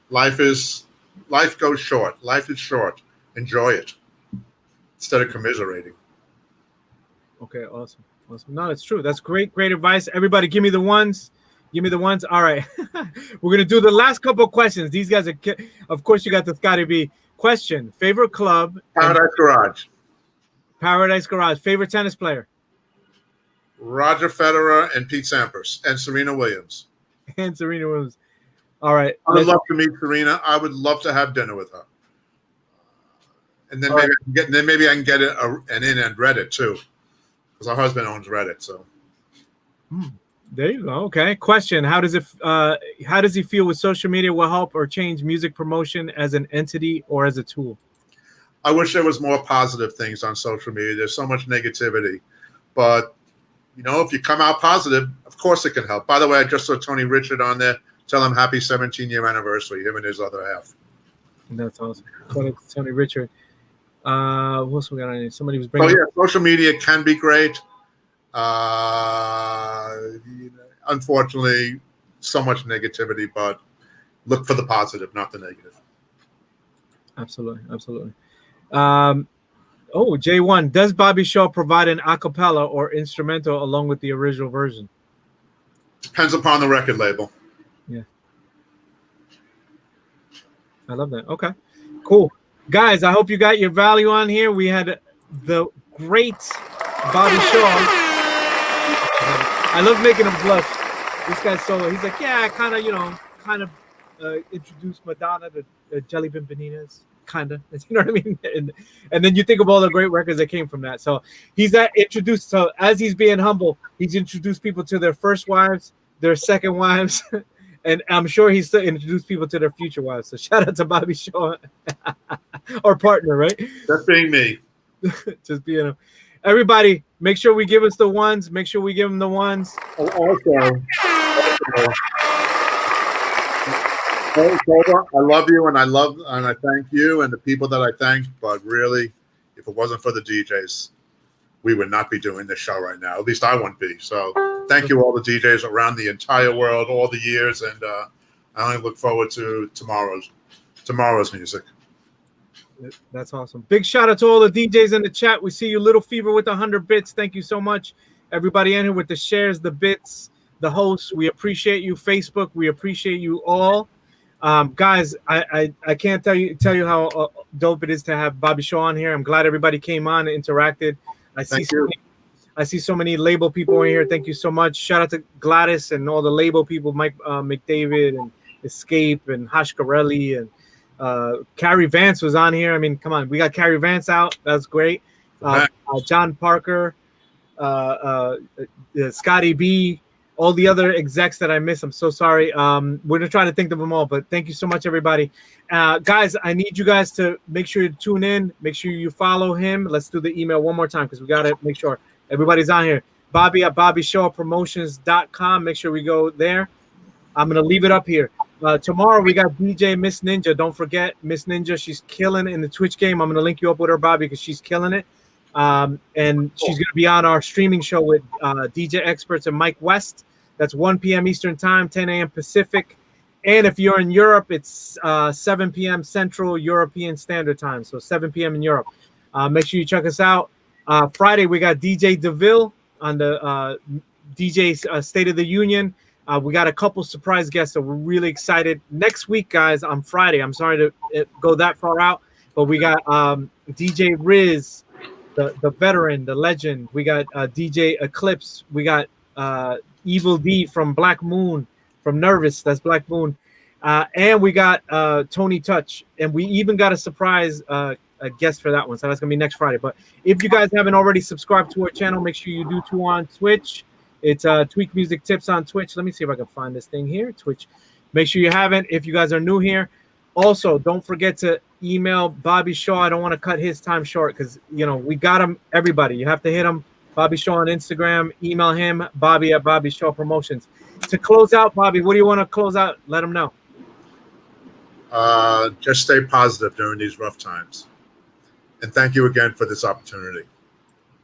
Life goes short. Life is short. Enjoy it instead of commiserating. Okay, awesome. No, it's true. That's great advice. Everybody, give me the ones. All right. We're going to do the last couple of questions. These guys are, of course, you got the Scotty B question. Favorite club? Paradise Garage. Favorite tennis player? Roger Federer and Pete Sampras and Serena Williams. All right. I would love to meet Serena. I would love to have dinner with her. And then maybe I can get an in and Reddit too, because our husband owns Reddit. So there you go. Okay. Question: How does he feel with social media will help or change music promotion as an entity or as a tool? I wish there was more positive things on social media. There's so much negativity, but if you come out positive, of course it can help. By the way, I just saw Tony Richard on there. Tell him happy 17-year anniversary, him and his other half. That's awesome. Tony Richard. What else we got on here? Somebody was bringing. Oh yeah, social media can be great. Unfortunately, so much negativity, but look for the positive, not the negative. Absolutely. J1, does Bobby Shaw provide an a cappella or instrumental along with the original version? Depends upon the record label. Yeah. I love that. Okay, cool. Guys, I hope you got your value on here. We had the great Bobby Shaw. I love making him blush. This guy's solo. He's like, yeah, I kind of introduced Madonna to Jelly Bean Bananas. Kind of, you know what I mean? And then you think of all the great records that came from that. So he's introduced. So as he's being humble, he's introduced people to their first wives, their second wives, and I'm sure he's still introduced people to their future wives. So shout out to Bobby Shaw, our partner, right? That's being me. Just being him. Everybody, make sure we give us the ones. Make sure we give them the ones. Also, I love you, and I thank you and the people that I thank. But really, if it wasn't for the DJs, we would not be doing this show right now. At least I wouldn't be. So thank you, all the DJs around the entire world, all the years, and I only look forward to tomorrow's music. That's awesome. Big shout out to all the DJs in the chat. We see you, Little Fever, with 100 bits. Thank you so much. Everybody in here with the shares, the bits, the hosts. We appreciate you. Facebook, we appreciate you all. Guys, I can't tell you how dope it is to have Bobby Shaw on here. I'm glad everybody came on and interacted. I see so many label people in here. Thank you so much. Shout out to Gladys and all the label people, Mike McDavid and Escape and Hashkarelli and Carrie Vance was on here. I mean, come on, we got Carrie Vance out. That's great. John Parker, Scotty B, all the other execs that I missed. I'm so sorry. We're gonna try to think of them all, but thank you so much, everybody. Guys, I need you guys to make sure you tune in. Make sure you follow him. Let's do the email one more time because we gotta make sure everybody's on here. Bobby at BobbyShawPromotions.com. Make sure we go there. I'm gonna leave it up here. Tomorrow we got DJ Miss Ninja. Don't forget Miss Ninja. She's killing it in the Twitch game. I'm gonna link you up with her, Bobby, because she's killing it. And she's gonna be on our streaming show with DJ Experts and Mike West. That's 1 p.m. Eastern Time, 10 a.m. Pacific. And if you're in Europe, it's 7 p.m. Central European Standard Time, so 7 p.m. in Europe. Make sure you check us out. Friday we got DJ DeVille. DJ State of the Union. We got a couple surprise guests, so we're really excited. Next week, guys, on Friday. I'm sorry to go that far out, but we got DJ Riz, the veteran, the legend. We got DJ Eclipse. We got Evil D from Black Moon, from Nervous. That's Black Moon. And we got Tony Touch. And we even got a surprise a guest for that one. So that's going to be next Friday. But if you guys haven't already subscribed to our channel, make sure you do too on Twitch. It's Tweak Music Tips on Twitch. Let me see if I can find this thing here. Twitch. Make sure you haven't. If you guys are new here, also don't forget to email Bobby Shaw. I don't want to cut his time short because, you know, we got him. Everybody, you have to hit him. Bobby Shaw on Instagram. Email him, Bobby at Bobby Shaw Promotions. To close out, Bobby, what do you want to close out? Let them know. Just stay positive during these rough times. And thank you again for this opportunity.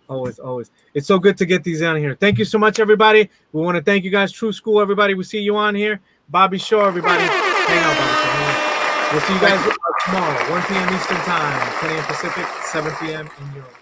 Always, always. It's so good to get these on here. Thank you so much, everybody. We want to thank you guys. True School, everybody. We see you on here. Bobby Shaw, everybody. Hang out, Bobby Shaw. We'll see you guys tomorrow, 1 p.m. Eastern Time, 10 a.m. Pacific, 7 p.m. in Europe.